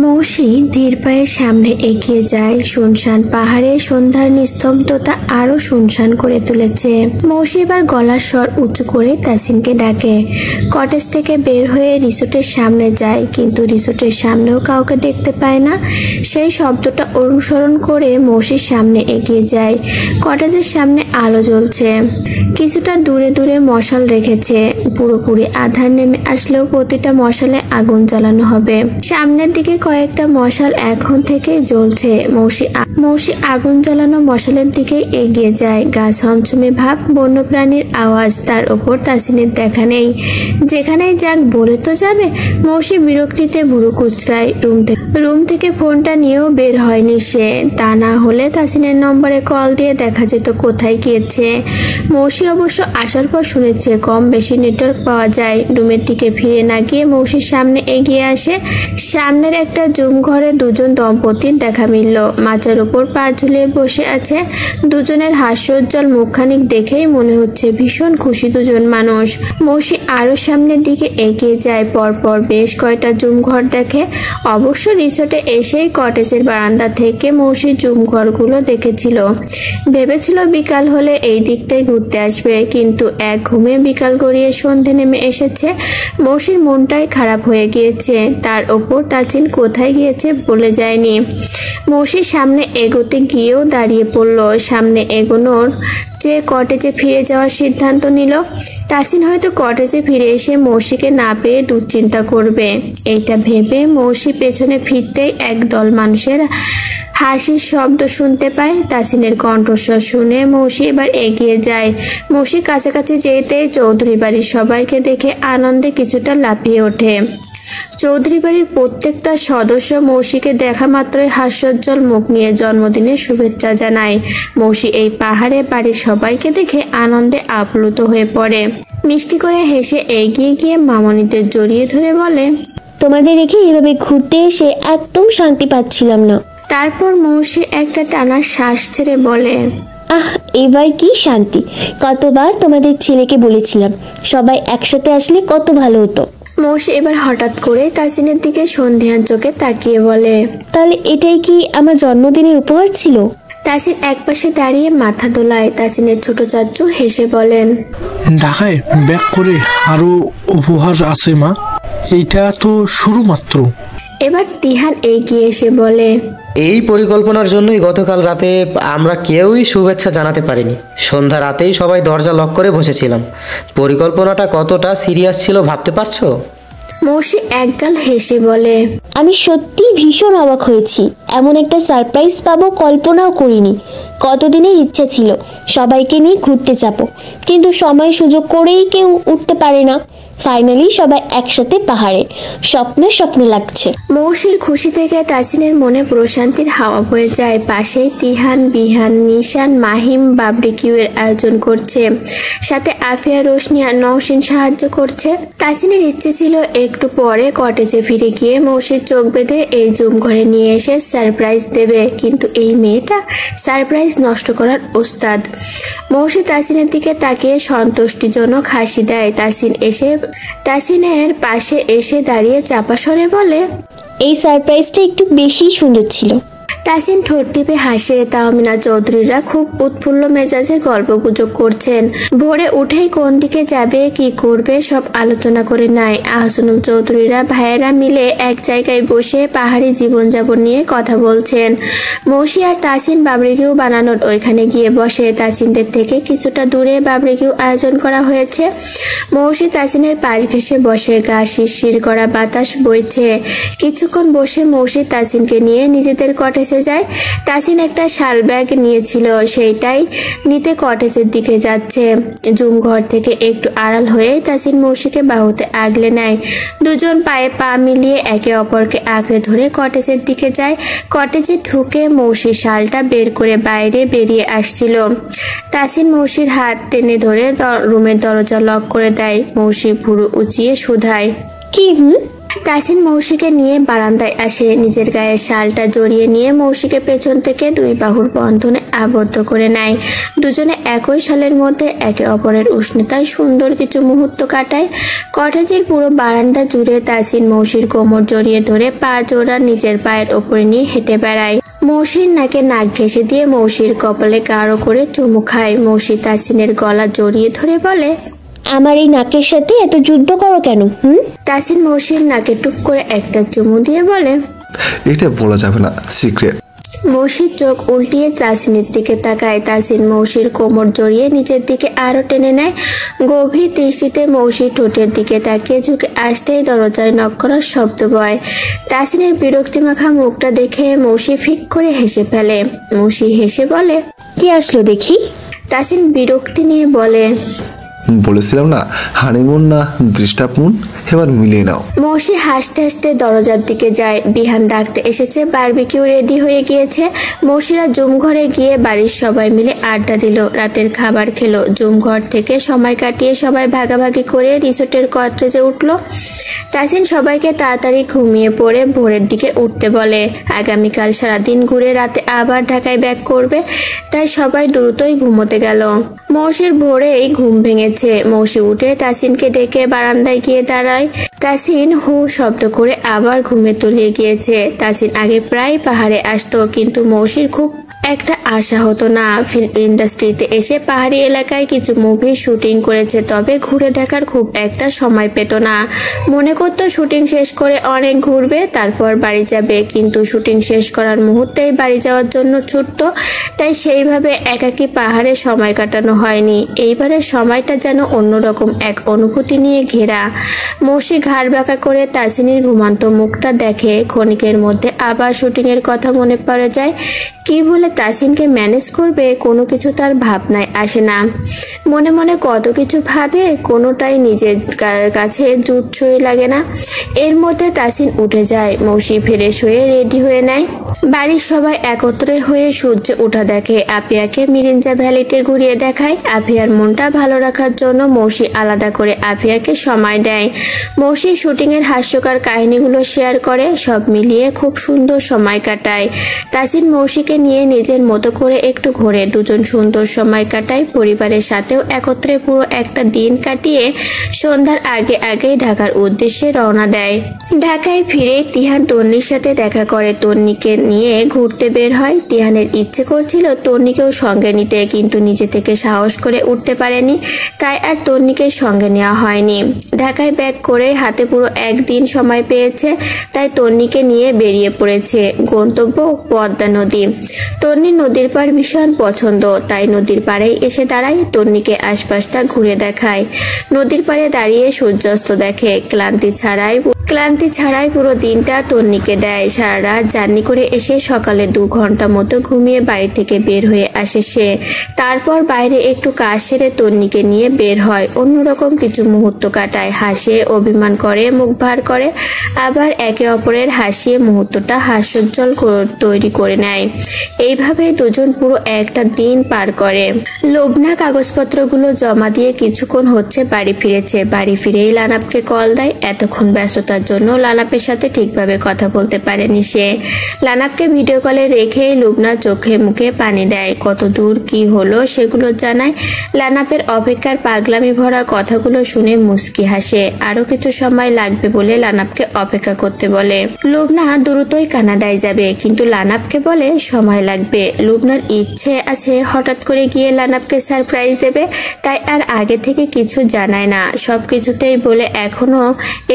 মৌসি ধীর পায়ে সামনে এগিয়ে যায়। শুনশান পাহাড়ের সন্ধ্যার নিস্তব্ধতা আরো শুনশান করে তুলেছে। মৌসি এবার গলার স্বর উঁচু করে তাসিনকে ডাকে। কটেজ থেকে বের হয়ে রিসোর্টের সামনে যায়, কিন্তু রিসোর্টের সামনেও কাউকে দেখতে পায় না। সেই শব্দটা অনুসরণ করে মৌসির সামনে এগিয়ে যায়। কটেজের সামনে আলো জ্বলছে, কিছুটা দূরে দূরে মশাল রেখেছে। পুরোপুরি আধার নেমে আসলেও প্রতিটা মশালে আগুন জ্বালানো হবে। সামনের দিকে কয়েকটা মশাল এখন থেকে জ্বলছে। মৌসি আগুন জ্বালানো মশালের দিকে এগিয়ে যায়। গাছ ছমছমে ভাব, বন্যপ্রাণীর আওয়াজ, তার ওপর তাসিনের দেখা নেই। যেখানেই যাক বলে তো যাবে। মৌসি বিরক্তিতে ভুরু কুচকায়। রুম থেকে ফোনটা নিয়েও বের হয়নি সে। তা না হলে তাসিনের নম্বরে কল দিয়ে দেখা যেত কোথায় গিয়েছে। মৌসি অবশ্য আসার পর শুনেছে কম বেশি নেটওয়ার্ক পাওয়া যায়। রুমের দিকে ফিরে না গিয়ে মৌসির সামনে এগিয়ে আসে। সামনের একটা জুম ঘরে দুজন দম্পতির দেখা মিলল। মাচার উপর পা ঝুলিয়ে বসে আছে। দুজনের হাস্যোজ্জ্বল মুখখানিক দেখেই মনে হচ্ছে ভীষণ খুশি দুজন মানুষ। মৌসি আরো সামনের দিকে এগিয়ে যায়। পরপর বেশ কয়টা জুম ঘর দেখে। অবশ্য রিসোর্টে এসেই কটেজের বারান্দা থেকে মৌসি জুম ঘরগুলো দেখেছিল। ভেবেছিল বিকাল হলে এই দিকটাই ঘুরতে আসবে, কিন্তু এক ঘুমে বিকাল গড়িয়ে সন্ধে নেমে এসেছে। মৌসির মনটাই খারাপ হয়ে গিয়েছে। তার ওপর তাসিন কোথায় গিয়েছে বলে যায়নি। মৌসির সামনে এগোতে গিয়েও দাঁড়িয়ে পড়ল। সামনে এগোনোর যে কটেজে ফিরে যাওয়ার সিদ্ধান্ত নিল। তাসিন হয়তো কটেজে ফিরে এসে মৌসিকে না পেয়ে দুশ্চিন্তা করবে। এইটা ভেবে মৌসি পেছনে ফিরতেই একদল মানুষের হাসির শব্দ শুনতে পায়। তাসিনের কণ্ঠস্বর শুনে মৌসি এবার এগিয়ে যায়। মৌসির কাছাকাছি যেতেই চৌধুরী বাড়ির সবাইকে দেখে আনন্দে কিছুটা লাফিয়ে ওঠে। চৌধুরী বাড়ির প্রত্যেকটা সদস্য মৌসিকে দেখা মাত্রই হাস্যোজ্জ্বল মুখ নিয়ে জন্মদিনের শুভেচ্ছা জানায়। মৌসি এই পাহাড়ে বাড়ির সবাইকে দেখে আনন্দে আপ্লুত হয়ে পড়ে। মিষ্টি করে হেসে এগিয়ে গিয়ে মামনিদের জড়িয়ে ধরে বলে, তোমাদের রেখে এভাবে ঘুরতে এসে একদম শান্তি পাচ্ছিলাম না। তারপর মৌসি একটা টানা শ্বাস ছেড়ে বলে, আহ, এবার কি শান্তি। কতবার তোমাদের ছেলেকে বলেছিলাম সবাই একসাথে আসলে কত ভালো হতো। মৌসি এবার হঠাৎ করে তাসিনের দিকে সন্ধিহান চোখে তাকিয়ে বলে, তাহলে এটাই কি আমার জন্মদিনের উপহার ছিল? তাসিন একপাশে দাঁড়িয়ে মাথা দোলায়। তাসিনের ছোট চাচু হেসে বলেন, ঢাকায় ব্যাক করে আরো উপহার আছে মা, এইটা তো শুরু মাত্র। এবার তিহান এগিয়ে এসে বলে, এই পরিকল্পনার জন্যই গতকাল রাতে আমরা কেউই শুভেচ্ছা জানাতে পারিনি। সন্ধ্যা রাতেই সবাই দরজা লক করে বসেছিলাম। পরিকল্পনাটা কতটা সিরিয়াস ছিল ভাবতে পারছো? মৌসি একগাল হেসে বলে, আমি সত্যি ভীষণ অবাক হয়েছি। এমন একটা সারপ্রাইজ পাবো কল্পনাও করিনি। কতদিনের ইচ্ছা ছিল সবাইকে নিয়ে ঘুরতে যাবো, কিন্তু সময় সুযোগ করেই কেউ উঠতে পারে না। ফাইনালি সবাই একসাথে পাহাড়ে। স্বপ্ন লাগছে। মৌসির খুশি থেকে তাসিনের মনে প্রশান্তির হাওয়া বয়ে যায়। পাশেই তিহান, বিহান, নিশান, মাহিম বারবিকিউ এর আয়োজন করছে। সাথে আফিয়া, রোশনি আর নওশিন সাহায্য করছে। তাসিনের ইচ্ছে ছিল একটু পরে কটেজে ফিরে গিয়ে মৌসির চোখ বেঁধে এই জুম ঘরে নিয়ে এসে সারপ্রাইজ দেবে, কিন্তু এই মেয়েটা সারপ্রাইজ নষ্ট করার ওস্তাদ। মৌসি তাসিনের দিকে তাকিয়ে সন্তুষ্টিজনক হাসি দেয়। তাসিনের পাশে এসে দাঁড়িয়ে চাপা স্বরে বলে, এই সারপ্রাইজটা একটু বেশি সুন্দর ছিল। তাসিন ঠোঁট টিপে হাসে। তাহমিনা চৌধুরীরা খুব উৎফুল্ল মেজাজে গল্পগুজব করছেন। ভোরে উঠেই কোন দিকে যাবে, কি করবে সব আলোচনা করে নেয়। আহসানুল চৌধুরীরা ভাইয়েরা মিলে এক জায়গায় বসে পাহাড়ি জীবনযাপন নিয়ে কথা বলছেন। মৌসি আর তাসিন বারবিকিউ বানানোর ওইখানে গিয়ে বসে। তাসিনদের থেকে কিছুটা দূরে বারবিকিউ আয়োজন করা হয়েছে। মৌসি তাসিনের পাশ ঘেঁষে বসে। গা শিরশির করা বাতাস বইছে। কিছুক্ষণ বসে মৌসি তাসিনকে নিয়ে নিজেদের কটেজে যায়। তাসিন একটা শাল ব্যাগ নিয়েছিল, সেইটাই নিতে কটেজের দিকে যাচ্ছে। জুম ঘর থেকে একটু আড়াল হয়ে তাসিন মৌসিকে বাহুতে আগলে নেয়। দুজন পায়ে পা মিলিয়ে একে অপরকে আঁকড়ে ধরে কটেজের দিকে যায়। কটেজে ঢুকে মৌসি শালটা বের করে বাইরে বেরিয়ে আসছিল। তাসিন মৌসির হাত টেনে ধরে রুমের দরজা লক করে দেয়। মৌসি ভুরু উঁচিয়ে শুধায়, কি? তাসিন মৌসিকে নিয়ে বারান্দায় আসে। নিজের গায়ে শালটা জড়িয়ে নিয়ে মৌসিকে পেছন থেকে দুই বাহুর বন্ধনে আবদ্ধ করে নেয়। দুজনে একই শালের মধ্যে একে অপরের উষ্ণতায় সুন্দর কিছু মুহূর্ত কাটায়। কটেজের পুরো বারান্দা জুড়ে তাসিন মৌসির কোমর জড়িয়ে ধরে পা জোড়া নিজের পায়ের ওপরে নিয়ে হেঁটে বেড়ায়। মৌসির নাকে নাক ঘেঁষে দিয়ে মৌসির কপালে গাঢ় করে চুমু খায়। মৌসি তাসিনের গলা জড়িয়ে ধরে বলে, আমার এই নাকের সাথে এত যুদ্ধ করো কেন? তাসিন মৌসির নাকে টুক করে একটা চুমু দিয়ে বলে, এটা বলা যাবে না, সিক্রেট। মৌসির চোখ উল্টিয়ে তাসিনের দিকে তাকায়। তাসিন মৌসির কোমর জড়িয়ে নিচের দিকে আরো টেনে নেয়। গভীর দৃষ্টিতে মৌসির ঠোঁটের দিকে তাকিয়ে ঝুঁকে আসতেই দরজায় নক করার শব্দ বয়। তাসিনের বিরক্তিমাখা মুখটা দেখে মৌসি ফিক করে হেসে ফেলে। মৌসি হেসে বলে, কি আসলো দেখি? তাসিন বিরক্তি নিয়ে বলে, বলেছিলাম না হানিমুন না দৃষ্টাপমুন, এবার মিলিয়ে নাও। মৌসি হাসতে হাসতে দরজার দিকে যায়। বিহান ডাকতে এসেছে, বারবিকিউ রেডি হয়ে গিয়েছে। মৌসিরা জুম ঘরে গিয়ে বাড়ির সবাই মিলে আড্ডা দিল, রাতের খাবার খেলো। জুম ঘর থেকে সময় কাটিয়ে সবাই ভাগাভাগি করে রিসোর্টের কটেজে উঠলো। তাসিন সবাইকে তাড়াতাড়ি ঘুমিয়ে পড়ে ভোরের দিকে উঠতে বলে। আগামীকাল সারাদিন ঘুরে রাতে আবার ঢাকায় ব্যাক করবে, তাই সবাই দ্রুতই ঘুমোতে গেল। মৌসির ভোরেই ঘুম ভেঙেছে। মৌসি উঠে তাসিনকে ডেকে বারান্দায় গিয়ে দাঁড়ায়। তাসিন হু শব্দ করে আবার ঘুমে তলিয়ে গিয়েছে। তাসিন আগে প্রায় পাহাড়ে আসতো, কিন্তু মৌসির খুব একটা আশা হতো না। ফিল্ম ইন্ডাস্ট্রিতে এসে পাহাড়ি এলাকায় কিছু মুভি শুটিং করেছে, তবে ঘুরে দেখার খুব একটা সময় পেত না। মনে করতো শুটিং শেষ করে অনেক ঘুরবে, তারপর বাড়ি যাবে, কিন্তু শুটিং শেষ করার মুহূর্তেই বাড়ি যাওয়ার জন্য ছুটত। তাই সেইভাবে একাকী পাহাড়ে সময় কাটানো হয়নি। এইবারের সময়টা যেন অন্যরকম এক অনুভূতি নিয়ে ঘেরা। মৌসি ঘাড় বাঁকা করে তাসিনের ঘুমান্ত মুখটা দেখে। ক্ষণিকের মধ্যে আবার শুটিংয়ের কথা মনে পড়ে যায়। কি বলে তাসিনকে ম্যানেজ করবে, কোনো কিছু তার ভাবনায় আসে না। মনে মনে কত কিছু ভাবে, কোনোটাই নিজের কাছে জুৎসই লাগে না। এর মধ্যে তাসিন উঠে যায়। মৌসি ফ্রেশ হয়ে রেডি হয়ে নেয়। বাড়ির সবাই একত্রে হয়ে সূর্য ওঠা দেখে। আফিয়াকে মিরিঞ্জা ভ্যালিতে ঘুরিয়ে দেখায়। আফিয়ার মনটা ভালো রাখার জন্য মৌসি আলাদা করে আফিয়াকে সময় দেয়। মৌসি শুটিংয়ের হাস্যকর কাহিনীগুলো শেয়ার করে। সব মিলিয়ে খুব সুন্দর সময় কাটায়। তাসিন মৌসিকে নিয়ে নিজের মতো করে একটু ঘোরে। দুজন সুন্দর সময় কাটায়। পরিবারের সাথেও একত্রে পুরো একটা দিন কাটিয়ে সন্ধ্যার আগেই ঢাকার উদ্দেশ্যে রওনা দেয়। ঢাকায় ফিরে তিহান তন্নির সাথে দেখা করে। তন্নিকে নিয়ে ঘুরতে বের হয়। তিহানের ইচ্ছে করছিল তন্নিকেও সঙ্গে নিতে, কিন্তু নিজে থেকে সাহস করে উঠতে পারেনি, তাই আর তন্নিকে সঙ্গে নেওয়া হয়নি। ঢাকায় ব্যাক করে হাতে পুরো একদিন সময় পেয়েছে, তাই তন্নিকে নিয়ে বেরিয়ে পড়েছে। গন্তব্য পদ্মা নদী। তন্নি নদীর পাড় ভীষণ পছন্দ, তাই নদীর পাড়েই এসে দাঁড়ায়। তন্নিকে আশপাশটা ঘুরে দেখায়। নদীর পাড়ে দাঁড়িয়ে সূর্যাস্ত দেখে। ক্লান্তি ছাড়াই পুরো দিনটা তন্নিকে দেয়। সারা রাত জার্নি করে এসে সকালে 2 ঘন্টা মতো ঘুমিয়ে বাড়ি থেকে বের হয়ে আসে সে। তারপর বাইরে একটু কাজ সেরে তন্নিকে নিয়ে বের হয়। অন্যরকম কিছু মুহূর্ত কাটায়। হাসে, অভিমান করে, মুখ ভার করে, আবার একে অপরের হাসিয়ে মুহূর্তটা হাস্যোজ্জ্বল তৈরি করে নেয়। এইভাবে দুজন পুরো একটা দিন পার করে। লোবনা কাগজপত্রগুলো জমা দিয়ে কিছুক্ষণ হচ্ছে বাড়ি ফিরেছে। বাড়ি ফিরেই লানাপকে কল দেয়। এতক্ষণ ব্যস্ততার জন্য লানাপের সাথে ঠিকভাবে কথা বলতে পারেনি সে। লানাপকে ভিডিও কলে রেখে লুবনা চোখে মুখে পানি দেয়। কত দূর কি হলো সেগুলো জানায়। লানাপের অপেক্ষার পাগলামি ভরা কথাগুলো শুনে মুস্কি হাসে। আরো কিছু সময় লাগবে বলে লানাপকে অপেক্ষা করতে বলে। লুবনা দ্রুতই কানাডায় যাবে, কিন্তু লানাপকে বলে সময় লাগবে। লুবনার ইচ্ছে আছে হঠাৎ করে গিয়ে লানাপকে সারপ্রাইজ দেবে, তাই আর আগে থেকে কিছু জানায় না। সবকিছুতেই বলে এখনো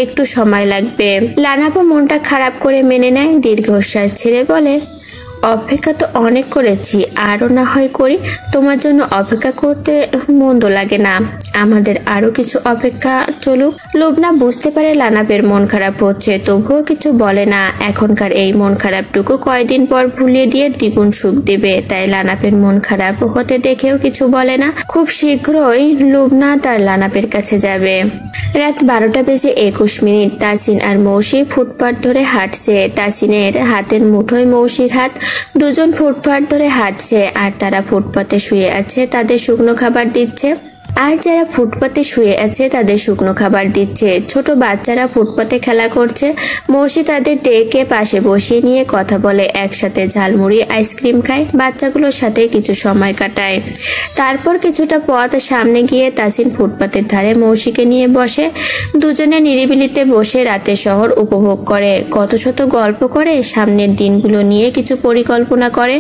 একটু সময় লাগবে। লানাপও মনটা খারাপ করে মেনে নেয়। দীর্ঘশ্বাস ছেড়ে বলে, অপেক্ষা তো অনেক করেছি, আরো না হয় করি। তোমার জন্য অপেক্ষা করতে মন্দ লাগে না, আমাদের আরো কিছু অপেক্ষা চলুক। লুবনা বুঝতে পারে লানাপের মন খারাপ হচ্ছে, তবুও কিছু বলে না। এখনকার এই মন খারাপটুকু কয়দিন পর ভুলিয়ে দিয়ে দ্বিগুণ সুখ দেবে, তাই লানাপের মন খারাপ হতে দেখেও কিছু বলে না। খুব শীঘ্রই লুবনা তার লানাপের কাছে যাবে। রাত 12টা বেজে 21 মিনিট। তাসিন আর মৌসি ফুটপাত ধরে হাঁটছে। তাসিনের হাতের মুঠোয় মৌসির হাত। দুজন ফুটপাত ধরে হাঁটছে, আর তারা ফুটপাতে শুয়ে আছে। তাদের শুকনো খাবার দিচ্ছে। আর যারা ফুটপাতে শুয়ে আছে তাদের শুকনো খাবার দিচ্ছে। ছোট বাচ্চারা ফুটপাতে খেলা করছে। মৌসি তাদের ডেকে পাশে বসিয়ে নিয়ে কথা বলে, একসাথে ঝালমুড়ি আইসক্রিম খায়, বাচ্চাগুলোর সাথে কিছু সময় কাটায়। তারপর কিছুটা পথ সামনে গিয়ে তাসিন ফুটপাতের ধারে মৌসিকে নিয়ে বসে। দুজনে নিরিবিলিতে বসে রাতের শহর উপভোগ করে, কত শত গল্প করে, সামনের দিনগুলো নিয়ে কিছু পরিকল্পনা করে।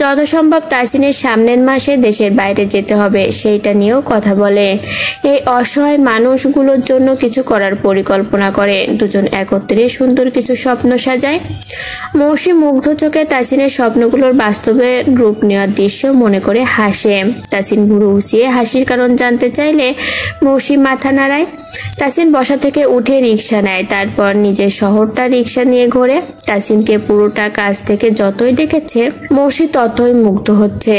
যত সম্ভব তাসিনের সামনের মাসে দেশের বাইরে যেতে হবে সেইটা নিয়েও কথা বলে। এই অসহায় মানুষগুলোর জন্য কিছু করার পরিকল্পনা করে। দুজন একত্রে সুন্দর কিছু স্বপ্ন সাজায়। মৌসি মুগ্ধ চোখে তাসিনের স্বপ্নগুলোর বাস্তবে রূপ নেওয়ার দৃশ্য মনে করে হাসে। তাসিন ভুরু উঁচিয়ে হাসির কারণ জানতে চাইলে মৌসি মাথা নাড়ায়। তাসিন বসা থেকে উঠে রিক্সা নেয়, তারপর নিজের শহরটা রিক্সা নিয়ে ঘোরে। তাসিনকে পুরোটা কাছ থেকে যতই দেখেছে মৌসি ততই মুগ্ধ হচ্ছে।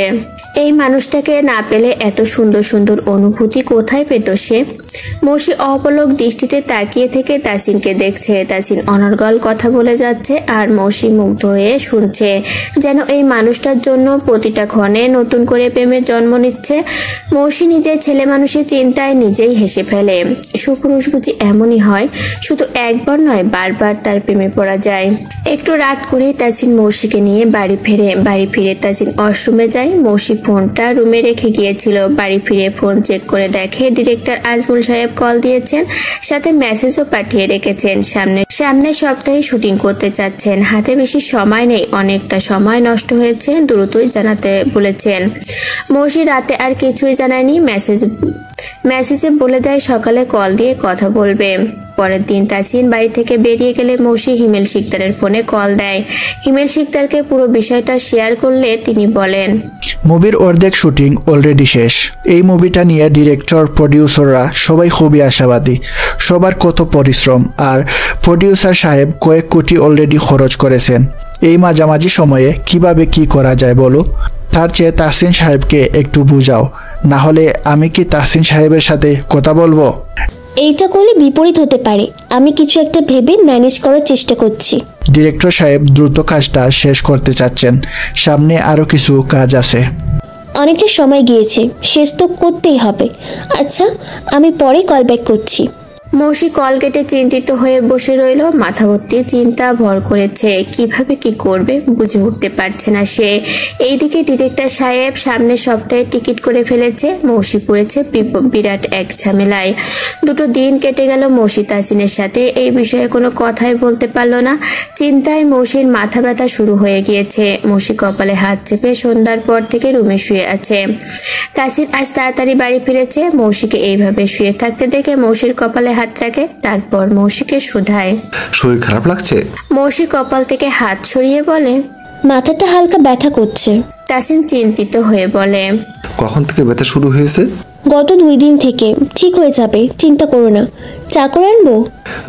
এই মানুষটাকে না পেলে এত সুন্দর সুন্দর অনুভূতি কোথায় পেত সে? মৌসি অপলক দৃষ্টিতে তাকিয়ে থেকে তাসিনকে দেখছে। তাসিন অনর্গল কথা বলে যাচ্ছে আর মৌসি মুগ্ধ হয়ে শুনছে, যেন এই মানুষটার জন্য প্রতিটা ক্ষণে নতুন করে প্রেমের জন্ম নিচ্ছে। মৌসি নিজের ছেলে মানুষের চিন্তায় নিজেই হেসে ফেলে। সুপুরুষ বুঝি এমনই হয়, শুধু একবার নয় বারবার তার প্রেমে পড়া যায়। একটু রাত করে তাসিন মৌসিকে নিয়ে বাড়ি ফেরে। বাড়ি ফিরে তাসিন ওয়াশরুমে যায়। মৌসি ফোনটা রুমে রেখে গিয়েছিল। বাড়ি ফিরে ফোন চেক করে দেখে ডিরেক্টর আজমল সাহেব কল দিয়েছেন, সাথে মেসেজও পাঠিয়ে রেখেছেন। সামনের সপ্তাহে শুটিং করতে চাচ্ছেন, হাতে বেশি সময় নেই, অনেকটা সময় নষ্ট হয়েছে, দ্রুতই জানাতে বলেছেন। মৌসি রাতে আর কিছুই জানায়নি। মেসেজে বলে দেয় সকালে কল দিয়ে কথা বলবে। পরের দিন তাসিন বাড়ি থেকে বেরিয়ে গেলে মৌসি হিমেল শিকদারের ফোনে কল দেয়। হিমেল শিকদারকে পুরো বিষয়টা শেয়ার করলে তিনি বলেন, মুভির অর্ধেক শুটিং অলরেডি শেষ। এই মুভিটা নিয়ে ডিরেক্টর, প্রডিউসাররা সবাই খুবই আশাবাদী। সবার কত পরিশ্রম, আর প্রডিউসার সাহেব কয়েক কোটি অলরেডি খরচ করেছেন। এই মাঝামাঝি সময়ে কিভাবে কি করা যায় বলো? তার চেয়ে তাহসিন সাহেবকে একটু বুঝাও, না হলে আমি কি তাহসিন সাহেবের সাথে কথা বলবো? এইটা করলে বিপরীত হতে পারে। আমি কিছু একটা ভেবে ম্যানেজ করার চেষ্টা করছি। ডিরেক্টর সাহেব দ্রুত কাজটা শেষ করতে চাচ্ছেন, সামনে আরো কিছু কাজ আছে। অনেকটা সময় গিয়েছে, শেষ তো করতেই হবে। আচ্ছা, আমি পরে কল ব্যাক করছি। মৌসি কল কেটে চিন্তিত হয়ে বসে রইল। মাথা ভর্তি চিন্তা ভর করেছে, কিভাবে কি করবে বুঝে উঠতে পারছে না সে। এইদিকে ডিরেক্টর সাহেব সামনের সপ্তাহে টিকিট করে ফেলেছে। মৌসি পড়েছে বিরাট এক ঝামেলায়। দুটো দিন কেটে গেল মৌসি তাসিনের সাথে এই বিষয়ে কোনো কথাই বলতে পারলো না। চিন্তায় মৌসির মাথা ব্যথা শুরু হয়ে গিয়েছে। মৌসি কপালে হাত চেপে সন্ধ্যার পর থেকে রুমে শুয়ে আছে। তাসিন আজ তাড়াতাড়ি বাড়ি ফিরেছে। মৌসিকে এইভাবে শুয়ে থাকতে দেখে মৌসির কপালে হাত রাখে, তারপর মৌসিকে শুধায়, শরীর খারাপ লাগছে? মৌসি কপাল থেকে হাত সরিয়ে বলে, মাথাটা হালকা ব্যথা করছে। তাসিন চিন্তিত হয়ে বলে, কখন থেকে ব্যথা শুরু হয়েছে? গত 2 দিন থেকে। ঠিক হয়ে যাবে, চিন্তা করো না। চা করে আনবো?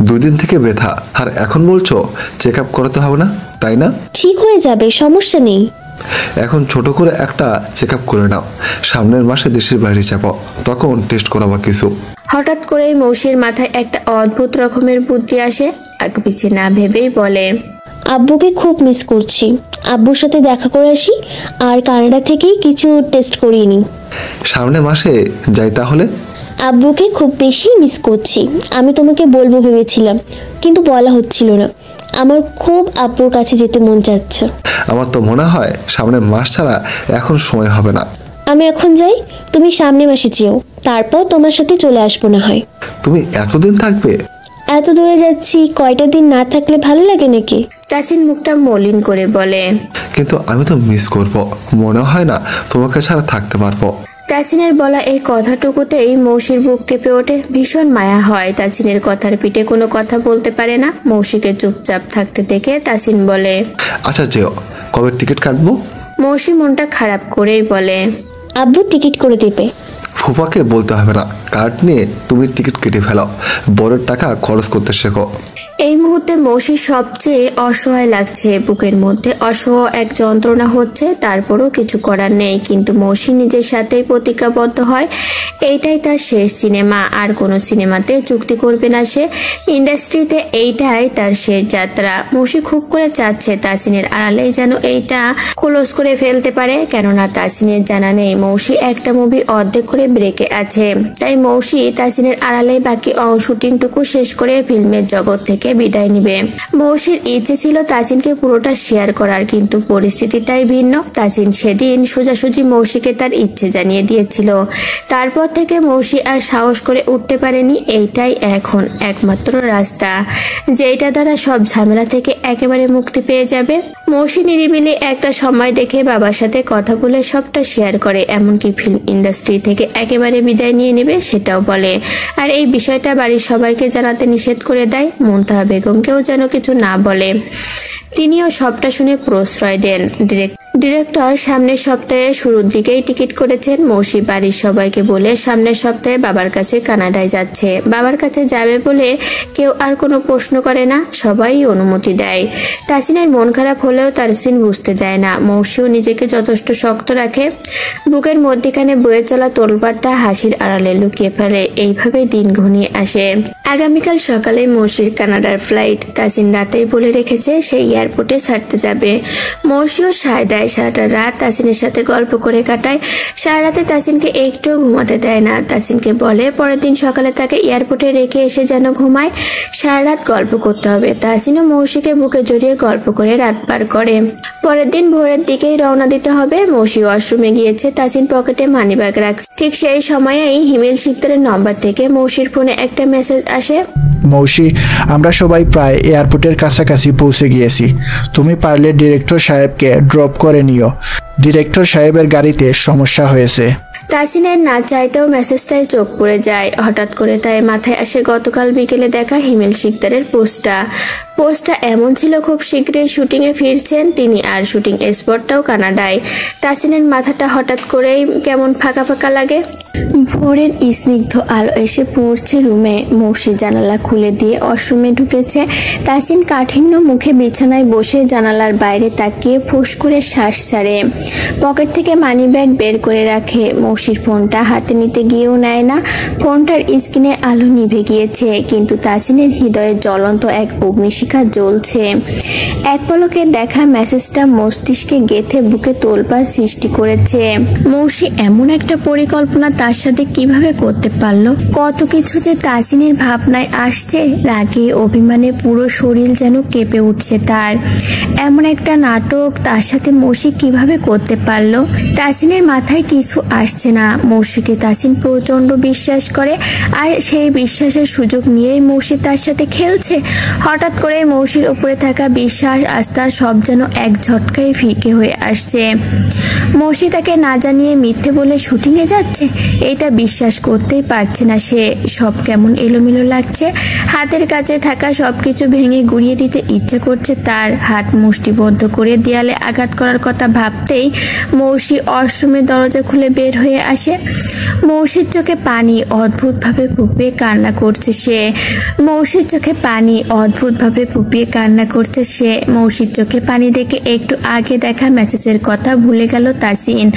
2 দিন থেকে ব্যথা, আর এখন বলছো চেক আপ করাতে হবে না, তাই না? ঠিক হয়ে যাবে, সমস্যা নেই। এখন ছোট করে একটা চেক আপ করে নাও। সামনের মাসে দেশের বাইরে যাবো, তখন টেস্ট করাবো কিছু। হঠাৎ করেই মৌসির মাথায় একটা অদ্ভুত রকমের বুদ্ধি আসে। আগে পিছে না ভেবেই বলে, আব্বুকে খুব মিস করছি। আব্বুর সাথে দেখা করে আসি, আর কানাডা থেকেই কিছু টেস্ট করিয়ে নিই। সামনের মাসে যাই তাহলে? আব্বুকে খুব বেশি মিস করছি। আমি তোমাকে বলবো ভেবেছিলাম, কিন্তু বলা হচ্ছিল না। আমার খুব আব্বুর কাছে যেতে মন চাচ্ছে। আমার তো মনে হয় সামনের মাস ছাড়া এখন সময় হবে না। আমি এখন যাই, তুমি সামনে মাসে যেও, তারপর তোমার সাথে চলে আসবো না হয়। তুমি এতদিন থাকবে? এত দূরে যাচ্ছি, কয়টা দিন না থাকলে ভালো লাগে নাকি? তাসিন মুখটা মলিন করে বলে, কিন্তু আমি তো মিস করব, মনে হয় না তোমাকে ছাড়া থাকতে পারবো। তাসিনের বলা এই কথাটুকুতেই মৌসির বুক কেঁপে ওঠে। ভীষণ মায়া হয়। তাসিনের কথার পিঠে কোনো কথা বলতে পারে না। মৌসিকে চুপচাপ থাকতে দেখে তাসিন বলে, আচ্ছা যেও, কবে টিকিট কাটবো? মৌসি মনটা খারাপ করেই বলে, আব্বু টিকিট করে দেবে। ফুপাকে বলতে হবে না, কার্ড নিয়ে তুমি টিকিট কেটে ফেলো, বড়ের টাকা খরচ করতে শেখো। এই মুহূর্তে মৌসির সবচেয়ে অসহায় লাগছে, বুকের মধ্যে অসহ এক যন্ত্রণা হচ্ছে। তারপরও কিছু করার নেই, কিন্তু মৌসি নিজের সাথেই প্রতিজ্ঞাবদ্ধ হয় এইটাই তার শেষ সিনেমা, আর কোনো সিনেমাতে চুক্তি করবে না সে। ইন্ডাস্ট্রিতে এইটাই তার শেষ যাত্রা। মৌসি খুব করে চাচ্ছে তাসিনের আড়ালে যেন এইটা ক্লোজ করে ফেলতে পারে, কেননা তাসিনের জানা নেই মৌসি একটা মুভি অর্ধেক করে ব্রেকে আছে। তাই মৌসি তাসিনের আড়ালে বাকি শুটিংটুকু শেষ করে ফিল্মের জগৎ থেকে বিদায় নিবে। মৌসির ইচ্ছে ছিল তাসিনকে পুরোটা শেয়ার করার, কিন্তু পরিস্থিতিটাই ভিন্ন। তাসিন সেদিন সোজাসুজি মৌসিকে তার ইচ্ছে জানিয়ে দিয়েছিল। তারপর থেকে মৌসি আর সাহস করে উঠতে পারেনি। এইটাই এখন একমাত্র রাস্তা, যেটা দ্বারা সব ঝামেলা থেকে একেবারে মুক্তি পেয়ে যাবে। মৌসি নিরিবিলি একটা সময় দেখে বাবার সাথে কথা বলে সবটা শেয়ার করে, এমনকি ফিল্ম ইন্ডাস্ট্রি থেকে একেবারে বিদায় নিয়ে নেবে সেটাও বলে। আর এই বিষয়টা বাড়ির সবাইকে জানাতে নিষেধ করে দেয়, মুনতাহা বেগমকেও যেন কিছু না বলে। তিনিও সবটা শুনে প্রশ্রয় দেন। ডিরেক্টর সামনের সপ্তাহে শুরুর দিকেই টিকিট করেছেন। মৌসি বাড়ির সবাইকে বলে সামনের সপ্তাহে বাবার কাছে কানাডায় যাচ্ছে। বাবার কাছে যাবে বলে কেউ আর কোনো প্রশ্ন করে না, সবাই অনুমতি দেয়। তাসিনের মন খারাপ হলেও তাসিন বুঝতে দেয় না। মৌসিও নিজেকে যথেষ্ট শক্ত রাখে, বুকের মধ্যেখানে বয়ে চলা তোলপাটটা হাসির আড়ালে লুকিয়ে ফেলে। এইভাবে দিন ঘনিয়ে আসে। আগামীকাল সকালে মৌসির কানাডার ফ্লাইট। তাসিন রাতেই বলে রেখেছে সেই এয়ারপোর্টে ছাড়তে যাবে। মৌসিও সায় দেয়। সারাটা রাত তাসিনের সাথে গল্প করে কাটায়। সারা রাতে তাসিনকে একটুও ঘুমাতে দেয় না। তাসিনকে বলে পরের দিন সকালে তাকে এয়ারপোর্টে রেখে এসে যেন ঘুমায়। সারা রাত গল্প করতে হবে। তাসিনও মৌসিকে বুকে জড়িয়ে গল্প করে রাত পার করে। পরের দিন ভোরের দিকেই রওনা দিতে হবে। মৌসি ওয়াশরুমে গিয়েছে, তাসিন পকেটে মানিব্যাগ রাখছে। ঠিক সেই সময়েই হিমেল শিকদারের নম্বর থেকে মৌসির ফোনে একটা মেসেজ আসে। মৌসি, আমরা সবাই প্রায় এয়ারপোর্টের কাছাকাছি পৌঁছে গিয়েছি। তুমি পারলে ডিরেক্টর সাহেবকে ড্রপ করে নিও। ডিরেক্টর সাহেবের গাড়িতে সমস্যা হয়েছে। তাসিনের না চাইতেও মেসেজটাই চোখ পড়ে যায়। হঠাৎ করে তাই মাথায় আসে গতকাল বিকেলে দেখা হিমেল শিকদারের পোস্টটা এমন ছিল খুব শীঘ্রই শুটিংয়ে ফিরছেন তিনি, আর শুটিং স্পটটাও কানাডায়। তাসিনের মাথাটা হঠাৎ করেই কেমন ফাঁকা ফাঁকা লাগে। ভোরের স্নিগ্ধ আলো এসে পড়ছে রুমে। মৌসি জানালা খুলে দিয়ে ওয়াশরুমে ঢুকেছে। তাসিন কাঠিন্য মুখে বিছানায় বসে জানালার বাইরে তাকিয়ে ফুস করে শ্বাস ছাড়ে। পকেট থেকে মানিব্যাগ বের করে রাখে। মৌসির ফোনটা হাতে নিতে গিয়েও নেয় না। ফোনটার স্ক্রিনে আলো নিভে গিয়েছে, কিন্তু তাসিনের হৃদয়ে জ্বলন্ত এক অগ্নিশিখা জ্বলছে। এক পলকে দেখা মেসেজটা মস্তিষ্কে গেঁথে বুকে তোলপাড় সৃষ্টি করেছে। মৌসি এমন একটা পরিকল্পনা তার সাথে কিভাবে করতে পারলো? কত কিছু যে তাসিনের ভাবনায় আসছে। রাগে অভিমানে পুরো শরীর যেন কেঁপে উঠছে তার। এমন একটা নাটক তার সাথে মৌসি কিভাবে করতে পারলো? তাসিনের মাথায় কিছু আসছে না। মৌসিকে তাসিন প্রচন্ড বিশ্বাস করে, আর সেই বিশ্বাসের সুযোগ নিয়েই মৌসি তার সাথে খেলছে। হঠাৎ করে মৌসির উপরে থাকা বিশ্বাস আস্থা সব যেন এক ঝটকায় ফিকে হয়ে আসছে। মৌসি তাকে না জানিয়ে মিথ্যে বলে শুটিংয়ে যাচ্ছে, এটা বিশ্বাস করতেই পারছে না সে। সব কেমন এলোমেলো লাগছে। হাতের কাছে থাকা সবকিছু ভেঙে গুড়িয়ে দিতে ইচ্ছে করছে তার। হাত মুষ্টিবদ্ধ করে দেয়ালে আঘাত করার কথা ভাবতেই মৌসি ওয়াশরুমের দরজা খুলে বের হয়ে আসে। মৌসির চোখে পানি, অদ্ভুতভাবে ফুপিয়ে কান্না করছে সে। মৌসির চোখে পানি, অদ্ভুতভাবে ফুপিয়ে কান্না করছে সে। মৌসির চোখে পানি দেখে একটু আগে দেখা মেসেজের কথা ভুলে গেল তাসিন।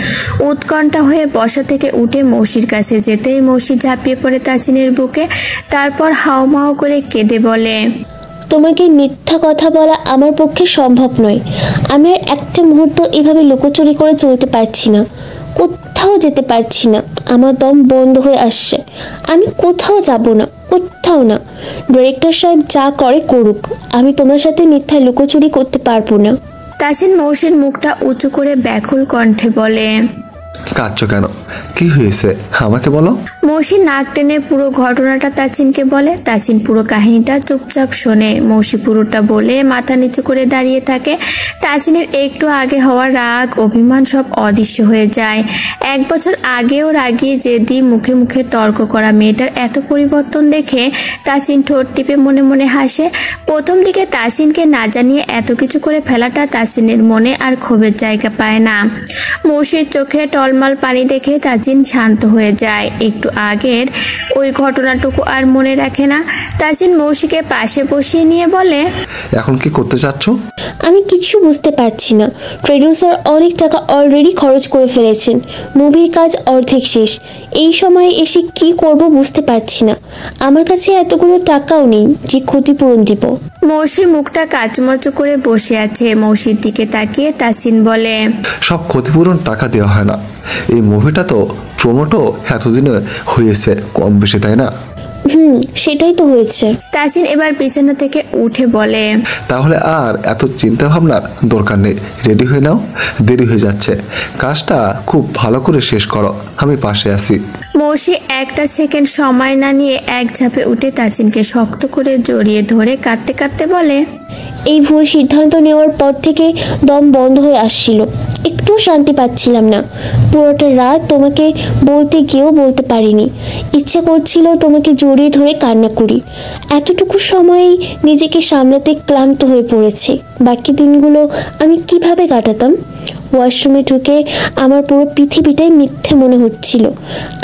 উৎকণ্ঠা হয়ে বসা থেকে উঠে মৌসির কাছে যেতেই মৌসি ঝাঁপিয়ে পড়ে তাসিনের বুকে। তারপর হাউমাউ করে কেঁদে বলে, তোমাকে মিথ্যা কথা বলা আমার পক্ষে সম্ভব নয়। আমি আর একটা মুহূর্ত এভাবে লুকোচুরি করে চলতে পারছি না। কোথাও যেতে পারছি না। আমার দম বন্ধ হয়ে আসছে। আমি কোথাও যাব না, কোথাও না। ডিরেক্টর সাহেব যা করে করুক, আমি তোমার সাথে মিথ্যা লুকোচুরি করতে পারবো না। তাসিন মৌসির মুখটা উঁচু করে ব্যাকুল কণ্ঠে বলে, কাঁদছো কেন? কি হয়েছে আমাকে বলো। মৌসি নাক টেনে পুরো ঘটনাটা তাসিনকে বলে। তাসিন পুরো কাহিনীটা চুপচাপ শোনে। মৌসি পুরোটা বলে মাথা নিচু করে দাঁড়িয়ে থাকে। তাসিনের একটু আগে হওয়া রাগ অভিমান সব অদৃশ্য হয়ে যায়। 1 বছর আগেও রাগিয়ে জেদি মুখে মুখে তর্ক করা মেয়েটার এত পরিবর্তন দেখে তাসিন ঠোঁট টিপে মনে মনে হাসে। প্রথম দিকে তাসিনকে না জানিয়ে এত কিছু করে ফেলাটা তাসিনের মনে আর ক্ষোভের জায়গা পায় না। মৌসির চোখে টলমল পানি দেখে তাজিন শান্ত হয়ে যায়। একটু আগের ওই ঘটনাটুকু আর মনে রাখে না। তাজিন মৌসিকে পাশে বসিয়ে নিয়ে বলে, এখন কি করতে চাচ্ছ? আমি কিছু বুঝতে পারছি না। প্রডিউসার অনেক টাকা অলরেডি খরচ করে ফেলেছেন, মুভির কাজ অর্ধেক শেষ। এই সময়ে এসে কি করব বুঝতে পারছি না। আমার কাছে এতগুলো টাকাও নেই যে ক্ষতিপূরণ দিব। মৌসি মুখটা কাচমচো করে বসে আছে। মৌসির দিকে তাকিয়ে তাসিন বলে, সব ক্ষতিপূরণ টাকা দেওয়া হয় না। এই মুভিটা তো প্রমোটও এতদিনে হয়েছে কম বেশি, তাই না? সেটাই তো হয়েছে। তাসিন এবার বিছানা থেকে উঠে বলে, তাহলে আর এত চিন্তা ভাবনার দরকার নেই। রেডি হয়ে নাও, দেরি হয়ে যাচ্ছে। কাজটা খুব ভালো করে শেষ করো, আমি পাশে আছি। মৌসি একটা সেকেন্ড সময় না নিয়ে এক ঝাঁপে উঠে তাসিনকে শক্ত করে জড়িয়ে ধরে কাঁদতে কাঁদতে বলে, এই ভুল সিদ্ধান্ত নেওয়ার পর থেকে দম বন্ধ হয়ে আসছিল, একটু শান্তি পাচ্ছিলাম না। পুরোটা রাত তোমাকে বলতে গিয়েও বলতে পারিনি। ইচ্ছা করছিল তোমাকে জড়িয়ে ধরে কান্না করি। এতটুকু সময়েই নিজেকে সামলাতে ক্লান্ত হয়ে পড়েছে। বাকি দিনগুলো আমি কিভাবে কাটাতাম? ওয়াশরুমে ঢুকে আমার পুরো পৃথিবীটাই মিথ্যে মনে হচ্ছিল।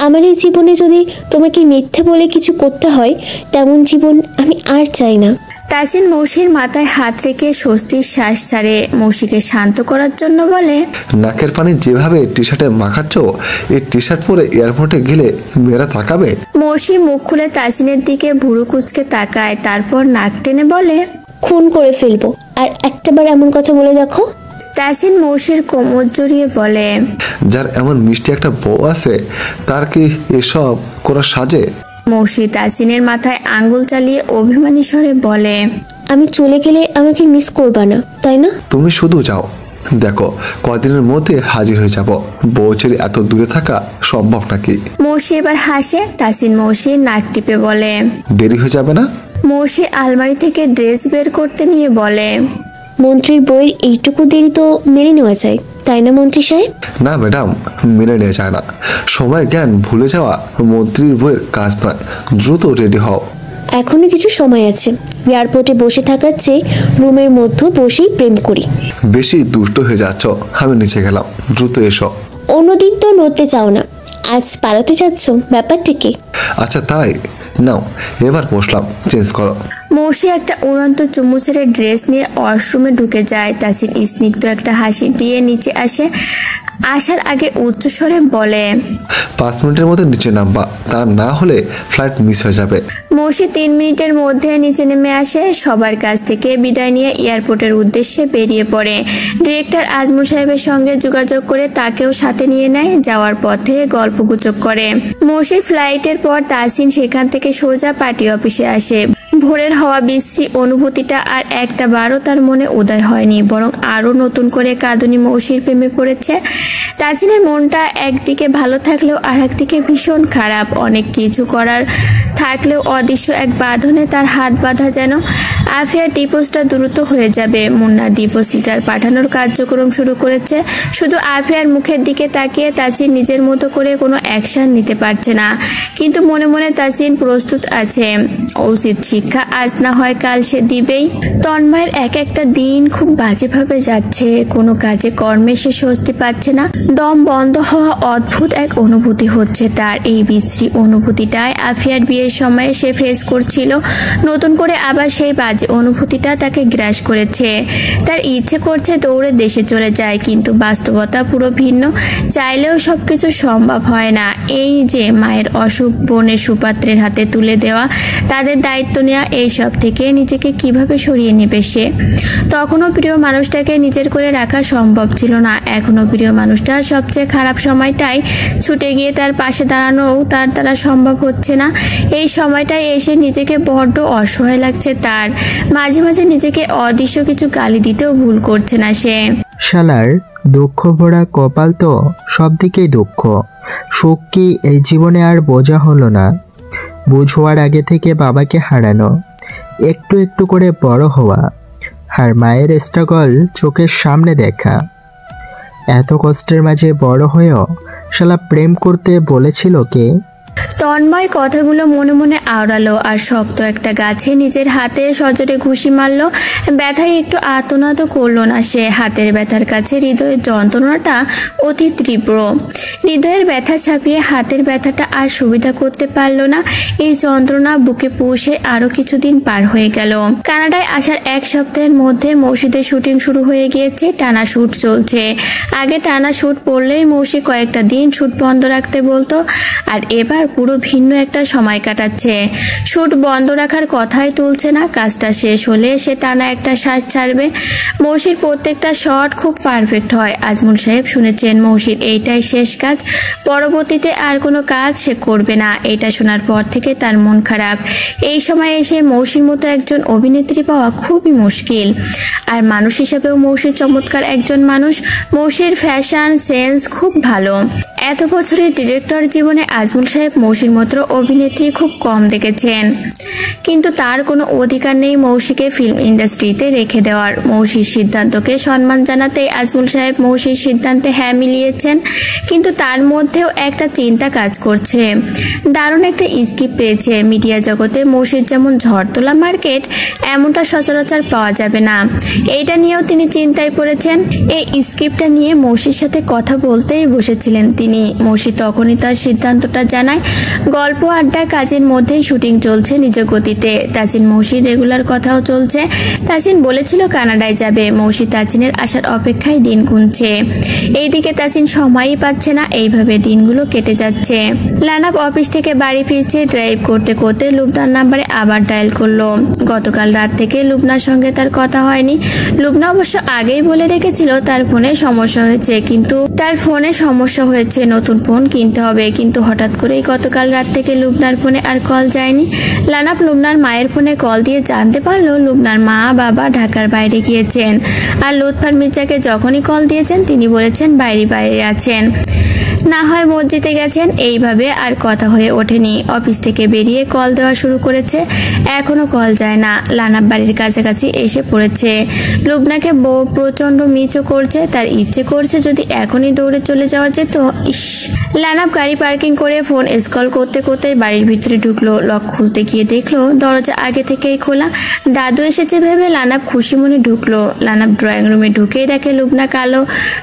আমার এই জীবনে যদি তোমাকে মিথ্যে বলে কিছু করতে হয়, তেমন জীবন আমি আর চাই না। তাসিন মৌসির মাথায় হাত রেখে স্বস্তির শ্বাস ছাড়ে। মৌসিকে শান্ত করার জন্য বলে, নাকের পানি যেভাবে টি শার্টে মাখাচ্ছ, এই টি শার্ট পরে এয়ারপোর্টে গেলে মেয়েরা তাকাবে। মৌসি মুখ খুলে তাসিনের দিকে ভুরু কুঁচকে তাকায়, তারপর নাক টেনে বলে, খুন করে ফেলবো। আর একটাবার এমন কথা বলে দেখো। তাসিন মৌসির কোমর জড়িয়ে বলে, যার এমন মিষ্টি একটা বউ আছে, তার কি এসব করা সাজে? মৌসি তাসিনের মাথায় আঙ্গুল চালিয়ে অভিমানী স্বরে বলে, আমি চলে গেলে আমাকে মিস করবা না, তাই না? তুমি শুধু যাও, দেখো কদিনের মধ্যে হাজির হয়ে যাব। বউ ছেড়ে এত দূরে থাকা সম্ভব নাকি? মৌসি এবার হাসে। তাসিন মৌসির নাক টিপে বলে, দেরি হয়ে যাবে না? মৌসি আলমারি থেকে ড্রেস বের করতে নিয়ে বলে, মন্ত্রীর বইয়ের এইটুকু দেরি তো মেনে নেওয়া যায়, তাই না মন্ত্রী সাহেব? না ম্যাডাম, মেনে নেওয়া যায় না। সময় জ্ঞান ভুলে যাওয়া মন্ত্রীর বইয়ের কাজ নয়। দ্রুত রেডি হও। এখনো কিছু সময় আছে। এয়ারপোর্টে বসে থাকার চেয়ে রুমের মধ্যে বসেই প্রেম করি। বেশি দুষ্ট হয়ে যাচ্ছ, আমি নিচে গেলাম, দ্রুত এসো। অন্যদিন তো নড়তে চাও না, আজ পালাতে চাচ্ছ, ব্যাপারটা কি? আচ্ছা তাই নাও, এবার বসলাম, চেঞ্জ করো। মৌসি একটা উড়ন্ত চুমু ছেড়ে ড্রেস নিয়ে ওয়াশরুমে ঢুকে যায়। তাসিন স্নিগ্ধ একটা হাসি দিয়ে নিচে আসে। আসার আগে উচ্চস্বরে বলে, 5 মিনিটের মধ্যে নিচে নামবা, তা না হলে ফ্লাইট মিস হয়ে যাবে। মৌসি 3 মিনিটের মধ্যে নিচে নেমে আসে। সবার কাছ থেকে বিদায় নিয়ে এয়ারপোর্টের উদ্দেশ্যে বেরিয়ে পড়ে। ডিরেক্টর আজমল সাহেবের সঙ্গে যোগাযোগ করে তাকেও সাথে নিয়ে নেয়। যাওয়ার পথে গল্পগুজব করে। মৌসির ফ্লাইটের পর তাসিন সেখান থেকে সোজা পার্টি অফিসে আসে। ভোরের হওয়া বিশ্রী অনুভূতিটা আর একটা বারও তার মনে উদয় হয়নি, বরং আরও নতুন করে কাঁদুনি মৌসির প্রেমে পড়েছে। তাসিনের মনটা একদিকে ভালো থাকলেও আর একদিকে ভীষণ খারাপ। অনেক কিছু করার থাকলেও অদৃশ্য এক বাঁধনে তার হাত বাঁধা যেন। আফিয়ার ডিভোর্সটা দ্রুত হয়ে যাবে। মুন্নার ডিভোর্স লেটার পাঠানোর কার্যক্রম শুরু করেছে। শুধু আফিয়ার মুখের দিকে তাকিয়ে তাসিন নিজের মতো করে কোনো অ্যাকশন নিতে পারছে না, কিন্তু মনে মনে তাসিন প্রস্তুত আছে। উচিত শিক্ষা আজ না হয় কাল সে দিবেই। তন্ময়ের এক একটা দিন খুব বাজেভাবে যাচ্ছে। কোনো কাজে কর্মে সে স্বস্তি পাচ্ছে না। দম বন্ধ হওয়া অদ্ভুত এক অনুভূতি হচ্ছে তার। এই বিশ্রী অনুভূতিটাই আফিয়ার বিয়ের সময় সে ফেস করছিল। নতুন করে আবার সেই বাজে অনুভূতিটা তাকে গ্রাস করেছে। তার ইচ্ছে করছে দৌড়ে দেশে চলে যায়, কিন্তু বাস্তবতা পুরো ভিন্ন। চাইলেও সবকিছু সম্ভব হয় না। এই যে মায়ের অসুখ, বোনের সুপাত্রের হাতে তুলে দেওয়া, তাদের দায়িত্ব নেওয়া, এইসব থেকে নিজেকে কিভাবে সরিয়ে নেবে সে? তখনও প্রিয় মানুষটাকে নিজের করে রাখা সম্ভব ছিল না। এখনো প্রিয় মানুষটা সবচেয়ে খারাপ সময়টাই ছুটে গিয়ে তার পাশে দাঁড়ানোও তার দ্বারা সম্ভব হচ্ছে না। এই সময়টায় এসে নিজেকে বড্ড অসহায় লাগছে তার। মাঝে মাঝে নিজেকে অদৃশ্য কিছু গালি দিতেও ভুল করছে না সে। শালার দুঃখ ভরা কপাল তো, সব দিকেই দুঃখ। সুখ কি এই জীবনে আর বোঝা হলো না? বুঝ হওয়ার আগে থেকে বাবাকে হারানো, একটু একটু করে বড় হওয়া, আর মায়ের স্ট্রাগল চোখের সামনে দেখা। এত কষ্টের মাঝে বড় হয়েও শালা প্রেম করতে বলেছিল কে? তন্ময় কথাগুলো মনে মনে আওড়ালো আর শক্ত একটা গাছে নিজের হাতে সজোরে ঘুষি মারলো। ব্যথায় একটু আর্তনাদ করলো না সে। হাতের ব্যথার কাছে হৃদয়ের যন্ত্রণাটা অতি তীব্র। হৃদয়ের ব্যথা ছাপিয়ে হাতের ব্যথাটা আর সুবিধা করতে পারলো না। এই যন্ত্রণা বুকে পুষে আরো কিছুদিন পার হয়ে গেল। কানাডায় আসার এক সপ্তাহের মধ্যে মৌসিদের শুটিং শুরু হয়ে গিয়েছে। টানা শুট চলছে। আগে টানা শুট পড়লেই মৌসি কয়েকটা দিন শুট বন্ধ রাখতে বলতো, আর এবার পুরো ভিন্ন একটা সময় কাটাচ্ছে। শুট বন্ধ রাখার কথাই তুলছে না। কাজটা শেষ হলে সে টানা একটা শ্বাস ছাড়বে। মৌসির প্রত্যেকটা শট খুব পারফেক্ট হয়। আজমল সাহেব শুনেছেন মৌসির এইটাই শেষ কাজ, পরবর্তীতে আর কোনো কাজ সে করবে না। এটা শোনার পর থেকে তার মন খারাপ। এই সময় এসে মৌসির মতো একজন অভিনেত্রী পাওয়া খুবই মুশকিল। আর মানুষ হিসেবেও মৌসি চমৎকার একজন মানুষ। মৌসির ফ্যাশন সেন্স খুব ভালো। এত বছরের ডিরেক্টর জীবনে আজমল সাহেব মৌসির মতো অভিনেত্রী খুব কম দেখেছেন, কিন্তু তার কোনো অধিকার নেই মৌসিকে ফিল্ম ইন্ডাস্ট্রিতে রেখে দেওয়ার। মৌসির সিদ্ধান্তকে সম্মান জানাতেই আজমল সাহেব মৌসির সিদ্ধান্তে হ্যাঁ মিলিয়েছেন, কিন্তু তার মধ্যেও একটা চিন্তা কাজ করছে। দারুণ একটা স্ক্রিপ্ট পেয়েছে। মিডিয়া জগতে মৌসির যেমন ঝড় তোলা মার্কেট, এমনটা সচরাচর পাওয়া যাবে না। এইটা নিয়েও তিনি চিন্তায় পড়েছেন। এই স্ক্রিপ্টটা নিয়ে মৌসির সাথে কথা বলতেই বসেছিলেন তিনি। মৌসি তখনই তার সিদ্ধান্তটা জানায়। গল্প আড্ডা কাজের মধ্যেই শুটিং চলছে নিজ গতিতে। তাজিন মৌসির রেগুলার কথাও চলছে। তাজিন বলেছিল কানাডায় যাবে। মৌসি তাজিনের আসার অপেক্ষায় দিন গুনছে। এইদিকে তাজিন সময়ই পাচ্ছে না। এইভাবে দিনগুলো কেটে যাচ্ছে। লানাব অফিস থেকে বাড়ি ফিরছে। ড্রাইভ করতে করতে লুবনার নাম্বারে আবার ডায়াল করলো। গতকাল রাত থেকে লুবনার সঙ্গে তার কথা হয়নি। লুবনা অবশ্য আগেই বলে রেখেছিল তার ফোনে সমস্যা হয়েছে, নতুন ফোন কিনতে হবে। কিন্তু হঠাৎ করেই গতকাল রাত থেকে লুবনার ফোনে আর কল যায়নি। লানাব লুবনার মায়ের ফোনে কল দিয়ে জানতে পারলো লুবনার মা বাবা ঢাকার বাইরে গিয়েছেন। আর লুৎফর মির্জাকে যখনই কল দিয়েছেন তিনি বলেছেন বাইরে আছেন, না হয় মসজিদে গেছেন। এইভাবে আর কথা হয়ে ওঠেনি। অফিস থেকে বেরিয়ে কল দেওয়া শুরু করেছে, এখনো কল যায় না। লানাব বাড়ির কাছাকাছি এসে পড়েছে। লুবনাকে বউ প্রচন্ড মিচও করছে। তার ইচ্ছে করছে যদি এখনই দৌড়ে চলে যাওয়া যেত। ইস। লানাব গাড়ি পার্কিং করে ফোন স্ক্রল করতে করতে বাড়ির ভিতরে ঢুকলো। লক খুলতে গিয়ে দেখলো দরজা আগে থেকেই খোলা। দাদু এসেছে ভেবে লানাব খুশি মনে ঢুকলো। লানাব ড্রয়িং রুমে ঢুকেই দেখে লুবনা কালো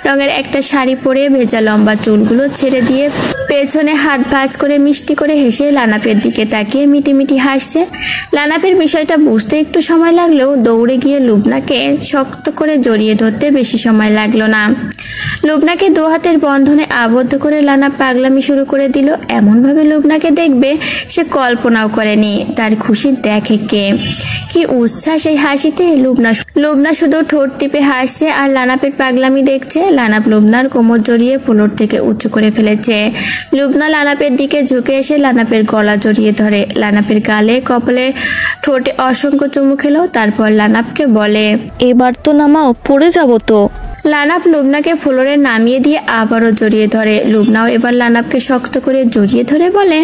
রঙের একটা শাড়ি পরে ভেজা লম্বা চুলগুলো ছেড়ে দিয়ে পেছনে হাত ভাঁজ করে মিষ্টি করে হেসে লানাপের দিকে তাকিয়ে মিটিমিটি হাসছে। লানাপের বিষয়টা বুঝতে একটু সময় লাগলেও দৌড়ে গিয়ে লুবনাকে শক্ত করে জড়িয়ে ধরতে বেশি সময় লাগলো না। লুবনাকে দু হাতের বন্ধনে আবদ্ধ করে লানাপ পাগলামি শুরু করে দিল। এমনভাবে লুবনাকে দেখবে সে কল্পনাও করেনি। তার খুশি দেখে কে, কি উচ্ছ্বাস এই হাসিতে। লুবনা শুধু ঠোঁট টিপে হাসছে আর লানাপের পাগলামি দেখছে। লানাপ লুবনার কোমর জড়িয়ে ফ্লোর থেকে উঁচু করে ফেলেছে। লুবনা লানাপের দিকে ঝুঁকে এসে লানাপের গলা জড়িয়ে ধরে। লানাপের গালে কপালে ঠোঁটে অসংখ্য চুমু খেলো। তারপর লানাপকে বলে, এবার তো নামাও, পড়ে যাব তো। লানাপ লুবনাকে ফ্লোরে নামিয়ে দিয়ে আবারও জড়িয়ে ধরে। লুবনাও এবার লানাপকে শক্ত করে জড়িয়ে ধরে বলে,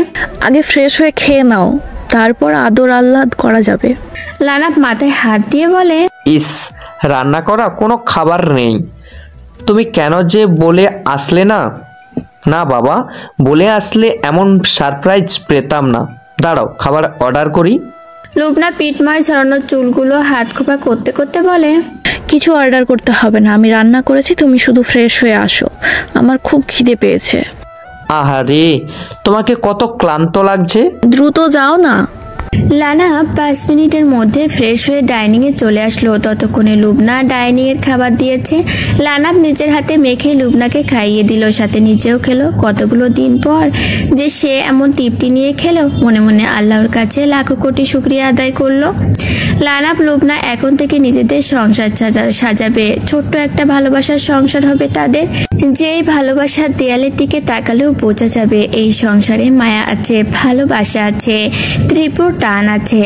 আগে ফ্রেশ হয়ে খেয়ে নাও, তারপর আদর আহ্লাদ করা যাবে। লানাপ মাথায় হাত দিয়ে বলে, ইস, রান্না করা কোনো খাবার নেই। তুমি কেন যে বলে আসলে না? না বাবা, বলে আসলে এমন সারপ্রাইজ পেতাম না। দাঁড়াও, খাবার অর্ডার করি। লুবনা পিঠময় ছড়ানো চুলগুলো হাত খোপা করতে করতে বলে, কিছু অর্ডার করতে হবে না, আমি রান্না করেছি, তুমি শুধু ফ্রেশ হয়ে আসো, আমার খুব খিদে পেয়েছে। আহারে, তোমাকে কত ক্লান্ত লাগছে। দ্রুত যাও না। লানা 5 মিনিটের মধ্যে ফ্রেশ হয়ে ডাইনিংয়ে চলে আসলো। ততক্ষণে লুবনা ডাইনিংয়ের খাবার দিয়েছে। লানাব নিজের হাতে মেখে লুবনাকে খাইয়ে দিল, সাথে নিজেও খেলো। কতগুলো দিন পর যে সে এমন তৃপ্তি নিয়ে খেলো। মনে মনে আল্লাহর কাছে লাখো কোটি শুকরিয়া আদায় করলো। লানাব লুবনা এখন থেকে নিজেদের সংসার সাজাবে। ছোট্ট একটা ভালোবাসার সংসার হবে তাদের, যেই ভালোবাসার দেয়ালের দিকে তাকালেও বোঝা যাবে এই সংসারে মায়া আছে, ভালোবাসা আছে, তীব্র টান আছে,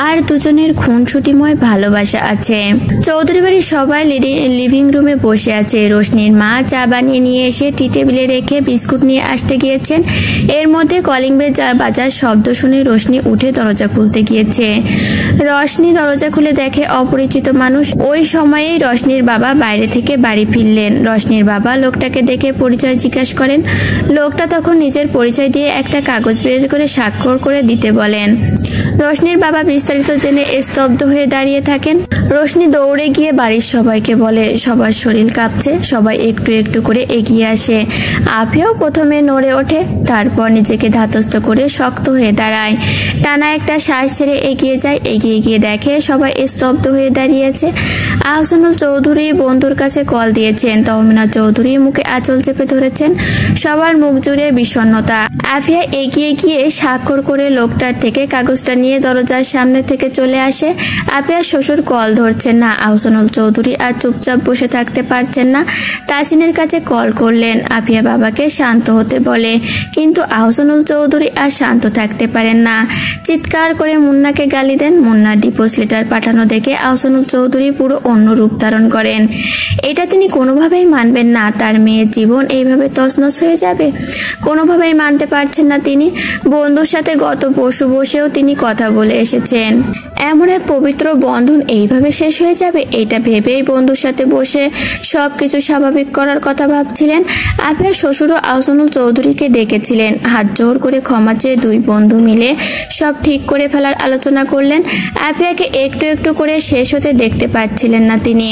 আর দুজনের খুনসুটিময় ভালোবাসা আছে। চৌধুরী বাড়ির সবাই লিভিং রুমে বসে আছে। রোশনির মা চা বানিয়ে নিয়ে এসে টি টেবিলে রেখে বিস্কুট নিয়ে আসতে গিয়েছেন। এর মধ্যে কলিং বেল বাজার শব্দ শুনে রোশনি উঠে দরজা খুলতে গিয়েছে। রশনি দরজা খুলে দেখে অপরিচিত মানুষ। ওই সময়েই রশনির বাবা বাইরে থেকে বাড়ি ফিরলেন। রশনির বাবা বাবা লোকটাকে দেখে পরিচয় জিজ্ঞাসা করেন। লোকটা তখন নিজের পরিচয় দিয়ে একটা কাগজ বের করে স্বাক্ষর করে দিতে বলেন। রোশনির বাবা বিস্তারিত জেনে স্তব্ধ হয়ে দাঁড়িয়ে থাকেন। রোশনি দৌড়ে গিয়ে বাড়ির সবাইকে বলে। সবার শরীর কাঁপছে, সবাই একটু একটু করে এগিয়ে আসে। আফিয়াও প্রথমে নড়ে ওঠে, তারপর নিজেকে ধাতস্থ করে শক্ত হয়ে দাঁড়ায়। টানা একটা শ্বাস ছেড়ে এগিয়ে যায়। এগিয়ে গিয়ে দেখে সবাই স্তব্ধ হয়ে দাঁড়িয়েছে। আহসানুল চৌধুরী বন্ধুর কাছে কল দিয়েছেন। তহমিনা চৌধুরী মুখে আঁচল চেপে ধরেছেন। সবার মুখ জুড়ে বিষণ্ণতা। আফিয়া এগিয়ে গিয়ে স্বাক্ষর করে লোকটার থেকে কাগজটা নিয়ে দরজার সামনে থেকে চলে আসে। আফিয়ার শ্বশুর কল ধরছেন না। আহসানুল চৌধুরী আর চুপচাপ বসে থাকতে পারছেন না, তাসিনের কাছে কল করলেন। আফিয়া বাবাকে শান্ত হতে বলে, কিন্তু আহসানুল চৌধুরী আর শান্ত থাকতে পারেন না। চিৎকার করে মুন্নাকে গালি দেন। মুন্নার ডিভোর্স লেটার পাঠানো দেখে আহসানুল চৌধুরী পুরো অন্য রূপ ধারণ করেন। এটা তিনি কোনোভাবেই মানবেন না, তার মেয়ের জীবন এইভাবে তছনছ হয়ে যাবে। কোনোভাবেই মানতে পারছেন না তিনি। বন্ধুর সাথে গত পরশু বসেও তিনি কথা বলে এসেছেন, এমন এক পবিত্র বন্ধন এইভাবে শেষ হয়ে যাবে, এটা ভেবেই বন্ধুর সাথে বসে সবকিছু স্বাভাবিক করার কথা ভাবছিলেন। আফিয়ার শ্বশুরও আহসানুল চৌধুরীকে ডেকেছিলেন। হাত জোর করে ক্ষমা চেয়ে দুই বন্ধু মিলে সব ঠিক করে ফেলার আলোচনা করলেন। আফিয়াকে একটু একটু করে শেষ হতে দেখতে পাচ্ছিলেন না তিনি।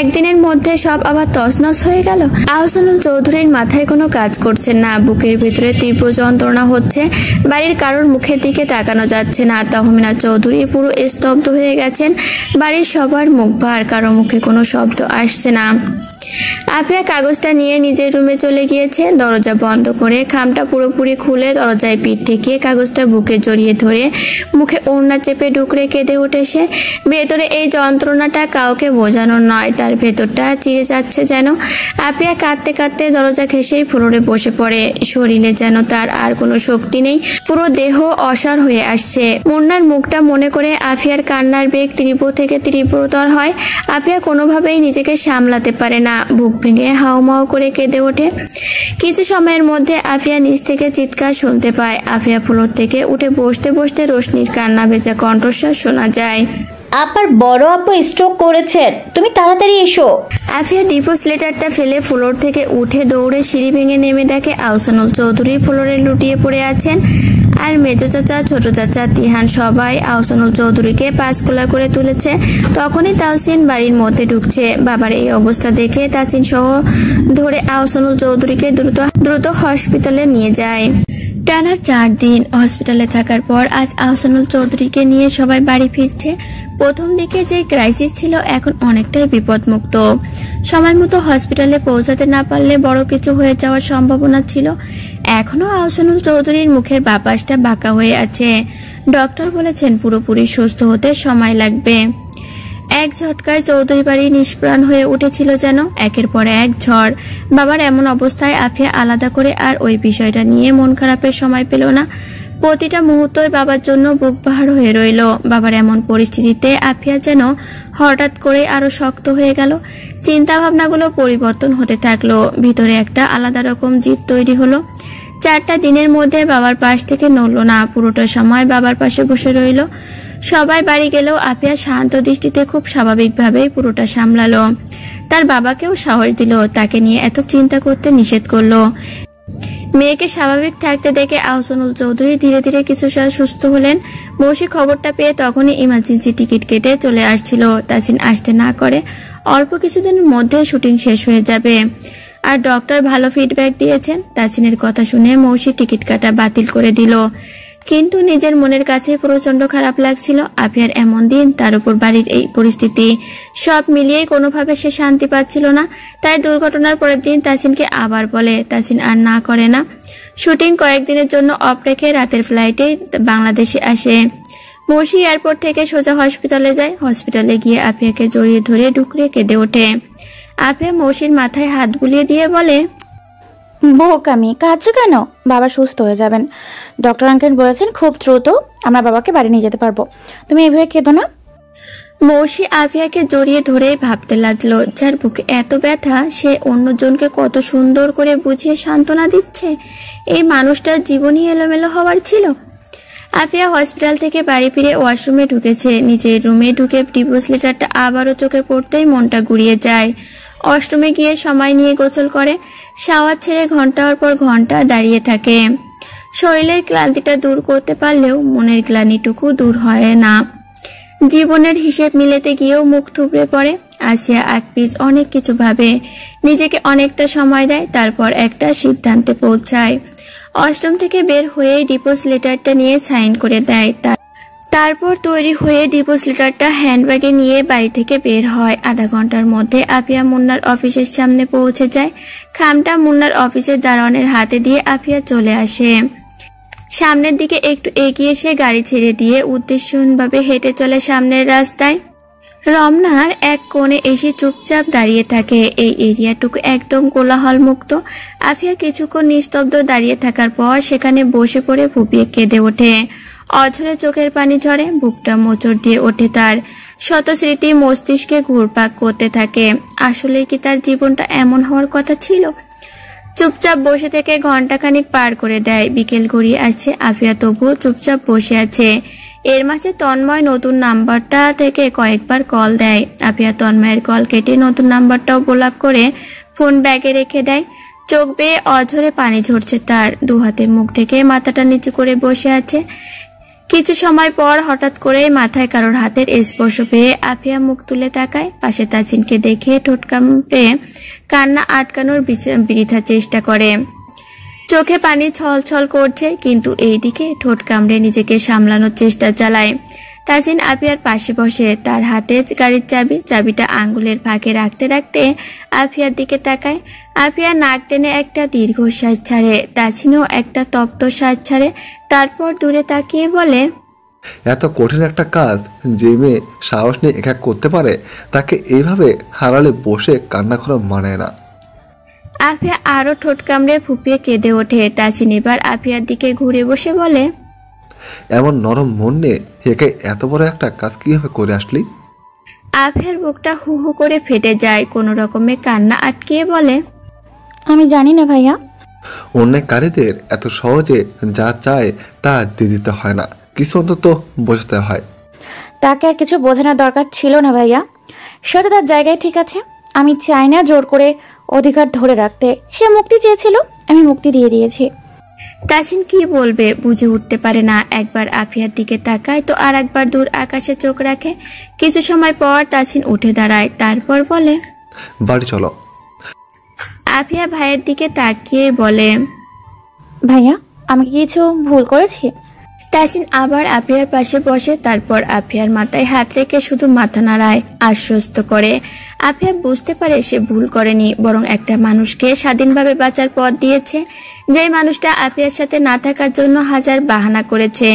একদিনের মধ্যে সব আবার তছনছ হয়ে গেল। আহসানুল চৌধুরীর মাথায় কোনো কাজ করছে না, বুকের ভিতরে তীব্র যন্ত্রণা হচ্ছে। বাড়ির কারোর মুখের দিকে তাকানো যাচ্ছে না। তহমিনা চৌধুরী পুরো স্তব্ধ হয়ে গেছেন। বাড়ির সবার মুখ ভার, কারো মুখে কোনো শব্দ আসছে না। আফিয়া কাগজটা নিয়ে নিজের রুমে চলে গিয়েছে। দরজা বন্ধ করে খামটা পুরোপুরি খুলে দরজায় পিঠ ঠেকিয়ে কাগজটা বুকে জড়িয়ে ধরে মুখে ওড়না চেপে ডুকরে কেঁদে উঠে সে। ভেতরে এই যন্ত্রণাটা কাউকে বোঝানোর নয়, তার ভেতরটা চিরে যাচ্ছে যেন। আফিয়া কাঁদতে কাঁদতে দরজা ঘেঁষেই ফ্লোরে বসে পড়ে। শরীরে যেন তার আর কোনো শক্তি নেই, পুরো দেহ অসাড় হয়ে আসছে। মুন্নার মুখটা মনে করে আফিয়ার কান্নার বেগ তীব্র থেকে তীব্রতর হয়। আফিয়া কোনোভাবেই নিজেকে সামলাতে পারে না, বুক ভেঙে হাউমাউ করে কেঁদে ওঠে। কিছু সময়ের মধ্যে আফিয়া নিচ থেকে চিৎকার শুনতে পায়। আফিয়া ফ্লোর থেকে উঠে বসতে বসতে রোশনির কান্না ভেজা কণ্ঠস্বর শোনা যায়। আপার বড় আপু স্ট্রোক করেছেন, তুমি তাড়াতাড়ি এসো। আফিয়া ডিভোর্স লেটারটা ফেলে ফ্লোর থেকে উঠে দৌড়ে সিঁড়ি ভেঙে নেমে দেখে আহসানুল চৌধুরী ফ্লোরে লুটিয়ে পড়ে আছেন। আর মেজো চাচা, ছোট চাচা, তিহান সবাই আহসানুল চৌধুরীকে পাঁচকোলা করে তুলেছে। তখনই তাসিন বাড়ির মধ্যে ঢুকছে। বাবার এই অবস্থা দেখে তাসিন সহ ধরে আহসানুল চৌধুরীকে দ্রুত হসপিটালে নিয়ে যায়। টানা 4 দিন হসপিটালে থাকার পর আজ আহসানুল চৌধুরীকে নিয়ে সবাই বাড়ি ফিরছে। প্রথম দিকে যে ক্রাইসিস ছিল এখন অনেকটাই বিপদমুক্ত। সময় মতো হসপিটালে পৌঁছাতে না পারলে বড় কিছু হয়ে যাওয়ার সম্ভাবনা ছিল। এখনো আহসানুল চৌধুরীর মুখের বাপাসটা বাঁকা হয়ে আছে। ডক্টর বলেছেন পুরোপুরি সুস্থ হতে সময় লাগবে। এক ঝটকায় চৌধুরী বাড়ি নিষ্প্রাণ হয়ে উঠেছিল যেন। একের পর এক ঝড়। বাবার এমন অবস্থায় আফিয়া আলাদা করে আর ওই বিষয়টা নিয়ে মন খারাপের সময় পেল না। প্রতিটা মুহূর্তই বাবার জন্য বুক পাহাড় হয়ে রইল। বাবার এমন পরিস্থিতিতে আফিয়া যেন হঠাৎ করে আরো শক্ত হয়ে গেল। চিন্তা ভাবনাগুলো পরিবর্তন হতে থাকলো। ভিতরে একটা আলাদা রকম জিদ তৈরি হলো। 4টা দিনের মধ্যে বাবার পাশ থেকে নড়ল না। পুরোটা সময় বাবার পাশে বসে রইল। সবাই বাড়ি গেলেও আফিয়া শান্ত দৃষ্টিতে খুব স্বাভাবিকভাবেই পুরোটা সামলালো। তার বাবাকেও সাহস দিল, তাকে নিয়ে এত চিন্তা করতে নিষেধ করলো। মেয়েকে স্বাভাবিক থাকতে দেখে আহসানুল চৌধুরী ধীরে ধীরে কিছুটা সুস্থ হলেন। মৌসি খবরটা পেয়ে তখনই ইমার্জেন্সি টিকিট কেটে চলে আসছিল। তাসিন আসতে না করে অল্প কিছুদিনের মধ্যে শুটিং শেষ হয়ে যাবে। আর ডক্টর ভালো ফিডব্যাক দিয়েছেন। তাসিনের কথা শুনে মৌসি টিকিট কাটা বাতিল করে দিল। কিন্তু নিজের মনের কাছে প্রচন্ড খারাপ লাগছিল। আফিয়ার এমন দিন, তার উপর বাড়ির এই পরিস্থিতি, সব মিলিয়েই কোনোভাবে সে শান্তি পাচ্ছিল না। তাই দুর্ঘটনার পরের দিন তাসিনকে আবার বলে। তাসিন আর না করে না। শুটিং কয়েকদিনের জন্য অফ রেখে রাতের ফ্লাইটে বাংলাদেশে আসে। মৌসি এয়ারপোর্ট থেকে সোজা হসপিটালে যায়। হসপিটালে গিয়ে আফিয়াকে জড়িয়ে ধরে ডুকরে কেঁদে ওঠে। আফিয়া মৌসির মাথায় হাত বুলিয়ে দিয়ে বলে, বোকামি, কাঁদছো কেন? বাবা সুস্থ হয়ে যাবেন। ডক্টর আঙ্কেল বলেছেন খুব দ্রুত আমরা বাবাকে বাড়ি নিয়ে যেতে পারবো। তুমি এভাবে কেঁদো না। মৌসি আফিয়াকে জড়িয়ে ধরে ভাবতে লাগলো, যার বুকে এত ব্যথা সে অন্যজনকে কত সুন্দর করে বুঝিয়ে সান্ত্বনা দিচ্ছে। এই মানুষটার জীবনই এলোমেলো হওয়ার ছিল। আফিয়া হসপিটাল থেকে বাড়ি ফিরে ওয়াশরুমে ঢুকেছে। নিজের রুমে ঢুকে ডিভোর্স লেটারটা আবারও চোখে পড়তেই মনটা গুড়িয়ে যায়। অষ্টমে গিয়ে সময় নিয়ে গোসল করে, শাওয়ার ছেড়ে ঘন্টার পর ঘন্টা দাঁড়িয়ে থাকে। শরীরের ক্লান্তিটা দূর করতে পারলেও মনের গ্লানিটুকু দূর হয় না। জীবনের হিসেব মিলাতে গিয়েও মুখ থুবড়ে পড়ে। আসিয়া আকপিস অনেক কিছু ভাবে, নিজেকে অনেকটা সময় দেয়, তারপর একটা সিদ্ধান্তে পৌঁছায়। অষ্টম থেকে বের হয়ে ডিভোর্স লেটারটা নিয়ে সাইন করে দেয়। তারপর তৈরি হয়ে ডিভোর্স লেটারটা হ্যান্ডব্যাগে নিয়ে বাড়ি থেকে বের হয়। আধা ঘন্টার মধ্যে আফিয়া মুন্নার অফিসের সামনে পৌঁছে যায়। খামটা মুন্নার অফিসের দারোয়ানের হাতে দিয়ে আফিয়া চলে আসে। সামনের দিকে একটু এগিয়ে এসে গাড়ি ছেড়ে দিয়ে উদ্দেশ্যহীনভাবে হেঁটে চলে সামনের রাস্তায়। রমনার এক কোণে এসে চুপচাপ দাঁড়িয়ে থাকে। এই এরিয়াটুকু একদম কোলাহল মুক্ত। আফিয়া কিছুক্ষণ নিস্তব্ধ দাঁড়িয়ে থাকার পর সেখানে বসে পড়ে ফুপিয়ে কেঁদে ওঠে। অঝরে চোখের পানি ঝরে, বুকটা মোচড় দিয়ে ওঠে তার। শত স্মৃতি মস্তিষ্কে ঘুরপাক করতে থাকে। আসলে কি তার জীবনটা এমন হওয়ার কথা ছিল? চুপচাপ বসে থেকে ঘন্টাখানিক পার করে দেয়। বিকেল গড়িয়ে আসছে, আফিয়া তবুও চুপচাপ বসে আছে। এর মাঝে তন্ময় নতুন নাম্বারটা থেকে কয়েকবার কল দেয়। আফিয়া তন্ময়ের কল কেটে নতুন নাম্বারটাও ব্লক করে ফোন ব্যাগে রেখে দেয়। চোখ বেয়ে অঝরে পানি ঝরছে তার। দু হাতে মুখ ঢেকে মাথাটা নিচু করে বসে আছে। কিছু সময় পর হঠাৎ করে মাথায় কারোর হাতের স্পর্শ পেয়ে আফিয়া মুখ তুলে তাকায়। পাশে তাসিনকে দেখে ঠোঁট কামড়ে কান্না আটকানোর বৃথা চেষ্টা করে। চোখে পানি ছলছল করছে, কিন্তু এইদিকে ঠোঁট কামড়ে নিজেকে সামলানোর চেষ্টা চালায়। তাসিন আফিয়ার পাশে বসে, তার হাতে গাড়ির চাবিটা আঙ্গুলের ফাঁকে রাখতে রাখতে আফিয়ার দিকে তাকায়। আফিয়া নাক টেনে একটা দীর্ঘশ্বাস ছাড়ে। তাসিনও একটা তপ্ত শ্বাস ছাড়ে। তারপর দূরে তাকিয়ে বলে, এত কঠিন একটা কাজ যে মেয়ে সাহস নিয়ে একা করতে পারে, তাকে এইভাবে হারালে বসে কান্না করা মানে না। আফিয়া আরো ঠোঁট কামড়ে ফুপিয়ে কেঁদে ওঠে। তাসিন এবার আফিয়ার দিকে ঘুরে বসে বলে, এমন নরম মন নিয়ে একাই এত বড় একটা কাজ কিভাবে করে আসলি? আফিয়ার বুকটা হু হু করে ফেটে যায়। কোনো রকমে কান্না আটকিয়ে বলে, আমি জানি না ভাইয়া। অন্যায়কারীদের এত সহজে যা চায় তা দিয়ে দিতে হয় না, কিছু অন্তত বোঝাতে হয়। তাকে আর কিছু বোঝানোর দরকার ছিল না ভাইয়া। সে তো তার জায়গায় ঠিক আছে। আমি চাই না জোর করে অধিকার ধরে রাখতে। সে মুক্তি চেয়েছিল, আমি মুক্তি দিয়ে দিয়েছি। তাসিন কি বলবে বুঝে উঠতে পারে না। একবার আফিয়ার দিকে তাকায় তো আর একবার দূর আকাশে চোখ রাখে। কিছু সময় পর তাসিন উঠে দাঁড়ায়। তারপর বলে, বাড়ি চলো। আফিয়া ভাইয়ের দিকে তাকিয়ে বলে, ভাইয়া আমি কি কিছু ভুল করেছি? তাসিন আবার আফিয়ার পাশে বসে। তারপর আফিয়ার মাথায় হাত রেখে শুধু মাথা নাড়ায়, আশ্বস্ত করে। আফিয়া বুঝতে পারে সে ভুল করেনি, বরং একটা মানুষকে স্বাধীনভাবে বাঁচার পথ দিয়েছে, যে মানুষটা আফিয়ার সাথে না থাকার জন্য হাজার বাহানা করেছে,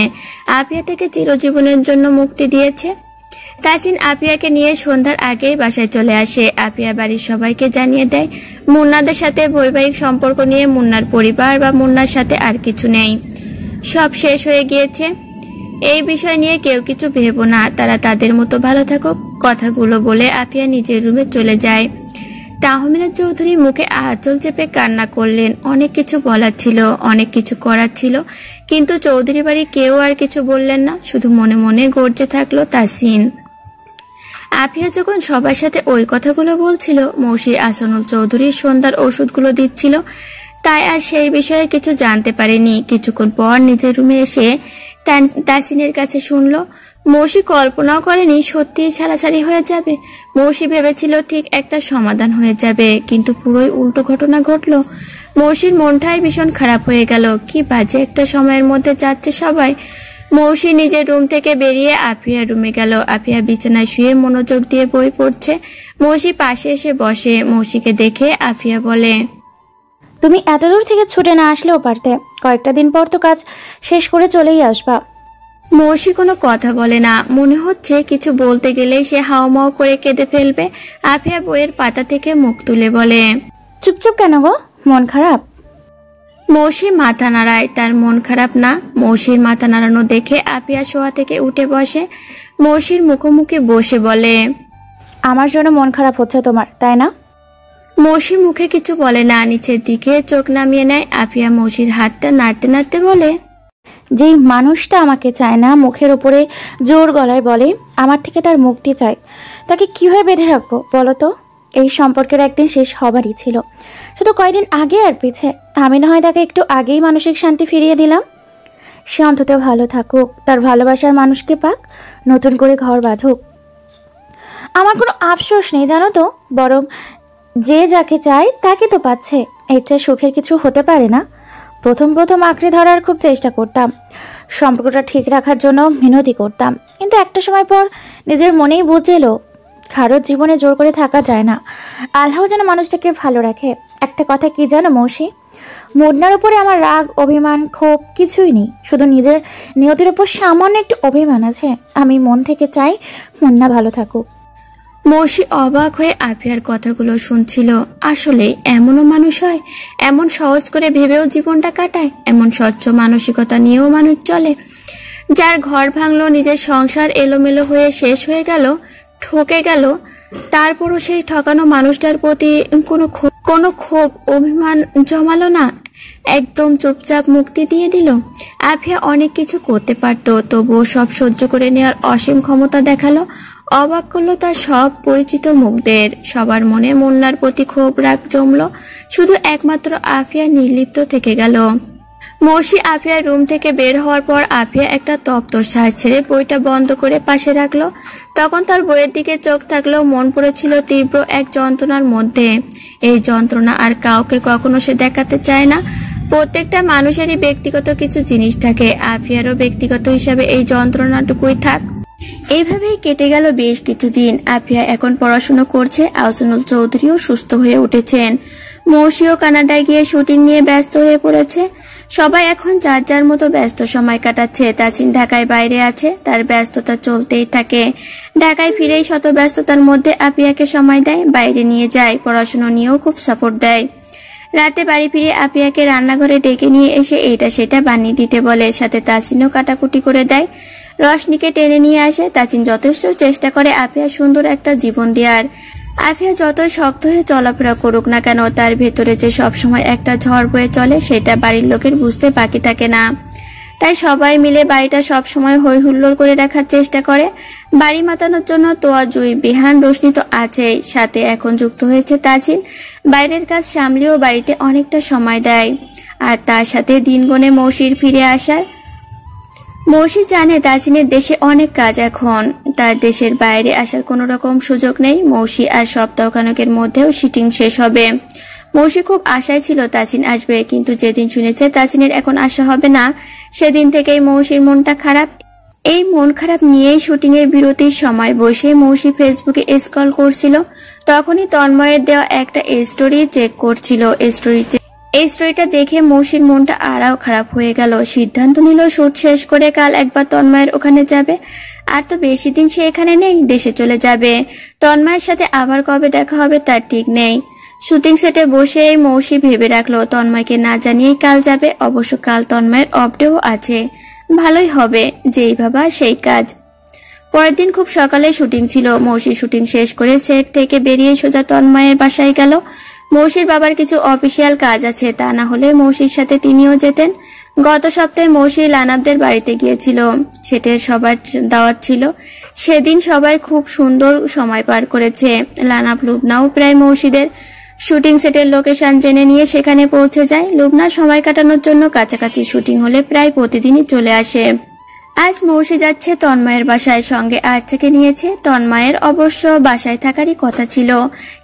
আফিয়া থেকে চিরজীবনের জন্য মুক্তি দিয়েছে। তাসিন আফিয়াকে নিয়ে সন্ধ্যার আগেই বাসায় চলে আসে। আফিয়া বাড়ির সবাইকে জানিয়ে দেয় মুন্নাদের সাথে বৈবাহিক সম্পর্ক নিয়ে মুন্নার পরিবার বা মুন্নার সাথে আর কিছু নেই, সব শেষ হয়ে গিয়েছে। এই বিষয় নিয়ে কেউ কিছু ভেবো না, তারা তাদের মতো ভালো থাকুক। কথাগুলো বলে আফিয়া নিজের রুমে চলে যায়। তাহমিনা চৌধুরী মুখে আঁচল চেপে কান্না করলেন। অনেক কিছু বলার ছিল, অনেক কিছু করার ছিল, কিন্তু চৌধুরী বাড়ি কেউ আর কিছু বললেন না। শুধু মনে মনে গর্জে থাকলো তাসিন। আফিয়া যখন সবার সাথে ওই কথাগুলো বলছিল, মৌসি আসানুল চৌধুরীর সন্ধ্যার ওষুধগুলো দিচ্ছিল, তাই আর সেই বিষয়ে কিছু জানতে পারেনি। কিছুক্ষণ পর নিজের রুমে এসে তাসিনের কাছে শুনলো। মৌসি কল্পনাও করেনি সত্যিই ছাড়াছাড়ি হয়ে যাবে। মৌসি ভেবেছিল ঠিক একটা সমাধান হয়ে যাবে, কিন্তু পুরোই উল্টো ঘটনা ঘটলো। মৌসির মনটাই ভীষণ খারাপ হয়ে গেল। কি বাজে একটা সময়ের মধ্যে যাচ্ছে সবাই। মৌসি নিজের রুম থেকে বেরিয়ে আফিয়ার রুমে গেল। আফিয়া বিছানায় শুয়ে মনোযোগ দিয়ে বই পড়ছে। মৌসি পাশে এসে বসে। মৌসিকে দেখে আফিয়া বলে, তুমি এত দূর থেকে ছুটে না আসলেও পারতে। কয়েকটা দিন পর তো কাজ শেষ করে চলেই আসবা। মৌসি কোনো কথা বলে না। মনে হচ্ছে কিছু বলতে গেলেই সে হাওমাও করে কেঁদে ফেলবে। আফিয়া বইয়ের পাতা থেকে মুখ তুলে বলে, চুপচাপ কেন গো, মন খারাপ? মৌসি মাথা নাড়ায়। তার মন খারাপ না। মৌসির মাথা নাড়ানো দেখে আফিয়া শোয়া থেকে উঠে বসে। মৌসির মুখোমুখি বসে বলে, আমার জন্য মন খারাপ হচ্ছে তোমার, তাই না? মৌসি মুখে কিছু বলে না, নিচের দিকে চোখ নামিয়ে নেয়। আফিয়া মৌসির হাতটা নাড়তে নাড়তে বলে, যেই মানুষটা আমাকে চায় না, মুখের উপরে জোর গলায় বলে আমার থেকে তার মুক্তি চাই, তাকে কিভাবে বেঁধে রাখবো বলো তো? এই সম্পর্কের একদিন শেষ হবারই ছিল, শুধু কয়েকদিন আগে আর পিছে। আমি না হয় তাকে একটু আগেই মানসিক শান্তি ফিরিয়ে দিলাম। সে অন্তত ভালো থাকুক, তার ভালোবাসার মানুষকে পাক, নতুন করে ঘর বাঁধুক। আমার কোনো আফসোস নেই জানো তো, বরং যে যাকে চায় তাকে তো পাচ্ছে, এর চেয়ে সুখের কিছু হতে পারে না। প্রথম আঁকড়ে ধরার খুব চেষ্টা করতাম, সম্পর্কটা ঠিক রাখার জন্য মিনতি করতাম, কিন্তু একটা সময় পর নিজের মনেই বুঝে এলো কারোর জীবনে জোর করে থাকা যায় না। আল্লাহ যেন মানুষটাকে ভালো রাখে। একটা কথা কি জানো মৌসি, মুন্নার উপরে আমার রাগ, অভিমান, ক্ষোভ কিছুই নেই, শুধু নিজের নিয়তির উপর সামান্য একটু অভিমান আছে। আমি মন থেকে চাই মুন্না ভালো থাকুক। মৌসি অবাক হয়ে আফিয়ার কথাগুলো শুনছিল। আসলে এমনও মানুষ হয়, এমন সহজ করে ভেবেও জীবনটা কাটায়, এমন স্বচ্ছ মানসিকতা নিয়েও মানুষ চলে। যার ঘর ভাঙলো, নিজের সংসার এলোমেলো হয়ে শেষ হয়ে গেল, ঠকে গেল, তারপরও সেই ঠকানো মানুষটার প্রতি কোনো ক্ষোভ, অভিমান জমালো না, একদম চুপচাপ মুক্তি দিয়ে দিল। আফিয়া অনেক কিছু করতে পারত, তবুও সব সহ্য করে নেওয়ার অসীম ক্ষমতা দেখালো। অবাক করলো তার সব পরিচিত মুখদের। সবার মনে মুন্নার প্রতি ক্ষোভ, রাগ জমলো, শুধু একমাত্র আফিয়া নির্লিপ্ত থেকে গেল। মৌসি আফিয়ার রুম থেকে বের হওয়ার পর আফিয়া একটা তপ্ত শ্বাস ছেড়ে বইটা বন্ধ করে পাশে রাখলো। তখন তার বইয়ের দিকে চোখ থাকলেও মন পড়েছিল তীব্র এক যন্ত্রণার মধ্যে। এই যন্ত্রণা আর কাউকে কখনো সে দেখাতে চায় না। প্রত্যেকটা মানুষেরই ব্যক্তিগত কিছু জিনিস থাকে, আফিয়ারও ব্যক্তিগত হিসাবে এই যন্ত্রণাটুকুই থাক। এইভাবেই কেটে গেল বেশ কিছুদিন। আফিয়া এখন পড়াশুনো করছে, আহসানুল চৌধুরীও সুস্থ হয়ে উঠেছেন। মৌসিও কানাডায় গিয়ে শুটিং নিয়ে ব্যস্ত হয়ে পড়েছে। সবাই এখন যার যার মতো ব্যস্ত সময় কাটাচ্ছে। তাসিন ঢাকায় বাইরে আছে, তার ব্যস্ততা চলতেই থাকে। ঢাকায় ফিরেই শত ব্যস্ততার মধ্যে আফিয়াকে সময় দেয়, বাইরে নিয়ে যায়, পড়াশুনো নিয়েও খুব সাপোর্ট দেয়। রাতে বাড়ি ফিরে আফিয়াকে রান্নাঘরে ডেকে নিয়ে এসে এইটা সেটা বানিয়ে দিতে বলে, সাথে তাসিনও কাটাকুটি করে দেয়। রশনিকে টেনে নিয়ে আসে। তাসিন যথেষ্ট চেষ্টা করে আফিয়া সুন্দর একটা জীবন দেওয়ার। আফিয়া যত শক্ত হয়ে চলাফেরা করুক না কেন, তার ভেতরে যে সবসময় একটা ঝড় বয়ে চলে সেটা বাড়ির লোকের বুঝতে বাকি থাকে না। তাই সবাই মিলে বাড়িটা সবসময় হই হুল্লোড় করে রাখার চেষ্টা করে। বাড়ি মাতানোর জন্য তোয়া, জুই, বিহান, রোশনি তো আছেই, সাথে এখন যুক্ত হয়েছে তাসিন। বাইরের কাজ সামলেও বাড়িতে অনেকটা সময় দেয়। আর তার সাথে দিন গণে মৌসির ফিরে আসার। মৌসি জানে তাসিনের দেশে অনেক কাজ, এখন তার দেশের বাইরে আসার কোনো রকম সুযোগ নেই। মৌসি আর সপ্তাহখানেকের মধ্যেও শুটিং শেষ হবে। মৌসি খুব আশায় ছিল তাসিন আসবে, কিন্তু যেদিন শুনেছে তাসিনের এখন আসা হবে না, সেদিন থেকেই মৌসির মনটা খারাপ। এই মন খারাপ নিয়েই শুটিং এর বিরতির সময় বসে মৌসি ফেসবুকে স্ক্রল করছিল। তখনই তন্ময়ের দেওয়া একটা স্টোরি চেক করছিল। এই স্টোরিটা দেখে মৌসির মনটা আরও খারাপ হয়ে গেল। সিদ্ধান্ত নিল শুট শেষ করে কাল একবার তন্ময়ের ওখানে যাবে। আর তো বেশি দিন সে এখানে নেই, দেশে চলে যাবে। তন্ময়ের সাথে আবার কবে দেখা হবে তার ঠিক নেই। শুটিং সেটে বসেই মৌসি ভেবে রাখলো তন্ময়কে না জানিয়েই কাল যাবে। অবশ্য কাল তন্ময়ের অফ ডেও আছে, ভালোই হবে, যেই ভাবা সেই কাজ। পরের দিন খুব সকালে শুটিং ছিল। মৌসি শুটিং শেষ করে সেট থেকে বেরিয়ে সোজা তন্ময়ের বাসায় গেল। মৌসির বাবার কিছু অফিসিয়াল কাজ আছে, তা না হলে মৌসির সাথে তিনিও যেতেন। গত সপ্তাহে মৌসি লানাবদের বাড়িতে গিয়েছিল, সেটের সবার দাওয়াত ছিল। সেদিন সবাই খুব সুন্দর সময় পার করেছে। লানাব, লুবনাও প্রায় মৌসিদের শুটিং সেটের লোকেশন জেনে নিয়ে সেখানে পৌঁছে যায়। লুবনা সময় কাটানোর জন্য কাছাকাছি শুটিং হলে প্রায় প্রতিদিনই চলে আসে। আজ মৌসি যাচ্ছে তন্ময়ের বাসায়, সঙ্গে আচ্ছাকে নিয়েছে। তন্ময়ের অবশ্য বাসায় থাকারই কথা ছিল,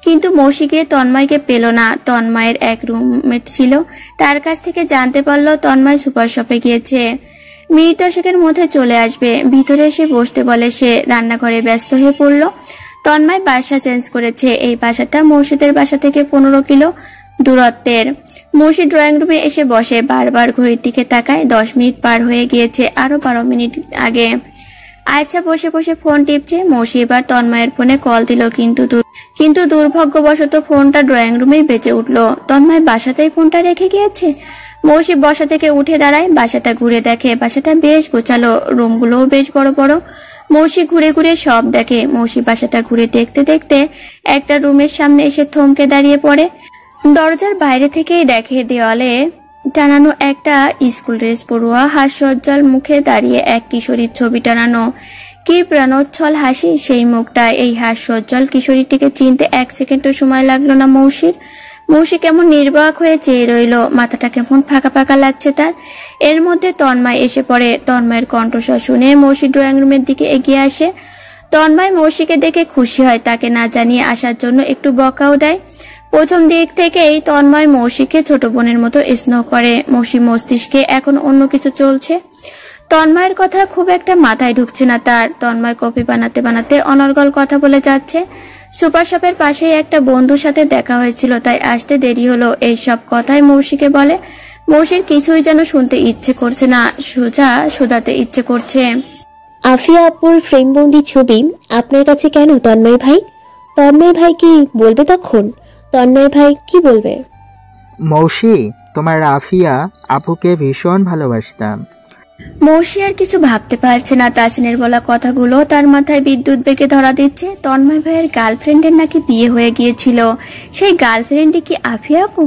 কিন্তু মৌসি গিয়ে তন্ময়কে পেল না। তন্ময়ের এক রুমমেট ছিল, তার কাছ থেকে জানতে পারলো তন্ময় সুপার শপে গিয়েছে, মিনিট 10-এর মধ্যে চলে আসবে। ভিতরে এসে বসতে বলে সে, রান্নাঘরে ব্যস্ত হয়ে পড়ল। তন্ময় বাসা চেঞ্জ করেছে। এই বাসাটা মৌসিদের বাসা থেকে 15 কিলো দূরত্বের। মৌসি ড্রয়িং রুমে এসে বসে, বারবার ঘড়ির দিকে তাকায়। 10 মিনিট পার হয়ে গিয়েছে, আরো 12 মিনিট আগে। আচ্ছা বসে বসে ফোন টিপছে। মৌসি এবার তন্ময়ের ফোনে কল দিল, কিন্তু দুর্ভাগ্যবশত ফোনটা ড্রয়িং রুমেই বেজে উঠলো। তন্ময় বাসাতেই ফোনটা রেখে গিয়েছে। মৌসি বসা থেকে উঠে দাঁড়ায়, বাসাটা ঘুরে দেখে। বাসাটা বেশ গোছালো, রুমগুলোও বেশ বড় বড়। মৌসি ঘুরে ঘুরে সব দেখে। মৌসি বাসাটা ঘুরে দেখতে দেখতে একটা রুমের সামনে এসে থমকে দাঁড়িয়ে পড়ে। দরজার বাইরে থেকেই দেখে দেওয়ালে টানানো একটা স্কুল ড্রেস পড়ুয়া হাস্যোজ্জ্বল মুখে দাঁড়িয়ে এক কিশোরীর ছবি টানানো। কি প্রাণোচ্ছল হাসি সেই মুখটা। এই হাস্যোজ্জ্বল কিশোরীটিকে চিনতে 1 সেকেন্ডও সময় লাগলো না মৌসির। মৌসি কেমন নির্বাক হয়ে চেয়ে রইল, মাথাটা কেমন ফাঁকা ফাঁকা লাগছে তার। এর মধ্যে তন্ময় এসে পড়ে। তন্ময়ের কণ্ঠস্বর শুনে মৌসি ড্রয়িং রুমের দিকে এগিয়ে আসে। তন্ময় মৌসিকে দেখে খুশি হয়, তাকে না জানিয়ে আসার জন্য একটু বকাও দেয়। প্রথম দিক থেকেই তন্ময় মৌসিকে ছোট বোনের মতো স্নেহ করে। মৌসি মস্তিষ্কে এখন অন্য কিছু চলছে। তন্ময়ের কথা খুব একটা মাথায় ঢুকছে না তার। তন্ময় কফি বানাতে বানাতে অনর্গল কথা বলে যাচ্ছে। সুপার শপের পাশেই একটা বন্ধুর সাথে দেখা হয়েছিল, তাই আসতে দেরি হলো। এই সব কথাই মৌসিকে বলে। মৌসির কিছুই যেন শুনতে ইচ্ছে করছে না, সোজা শোধাতে ইচ্ছে করছে। আফিয়া আপুর ফ্রেমবন্দি ছবি আপনার কাছে কেন তন্ময় ভাই? তন্ময় ভাই কি বলবে তখন? তন্ময় ভাই কি বলবে? মৌসি, তোমার আফিয়া আপুকে ভীষণ ভালোবাসতাম। মৌসি আর কিছু ভাবতে পারছে না। তাসিনের বলা কথাগুলো তার মাথায় বিদ্যুৎ বেগে ধরা দিচ্ছে। তন্ময় ভাইয়ের গার্লফ্রেন্ডের নাকি বিয়ে হয়ে গিয়েছিল। সেই গার্লফ্রেন্ডই কি আফিয়া আপু?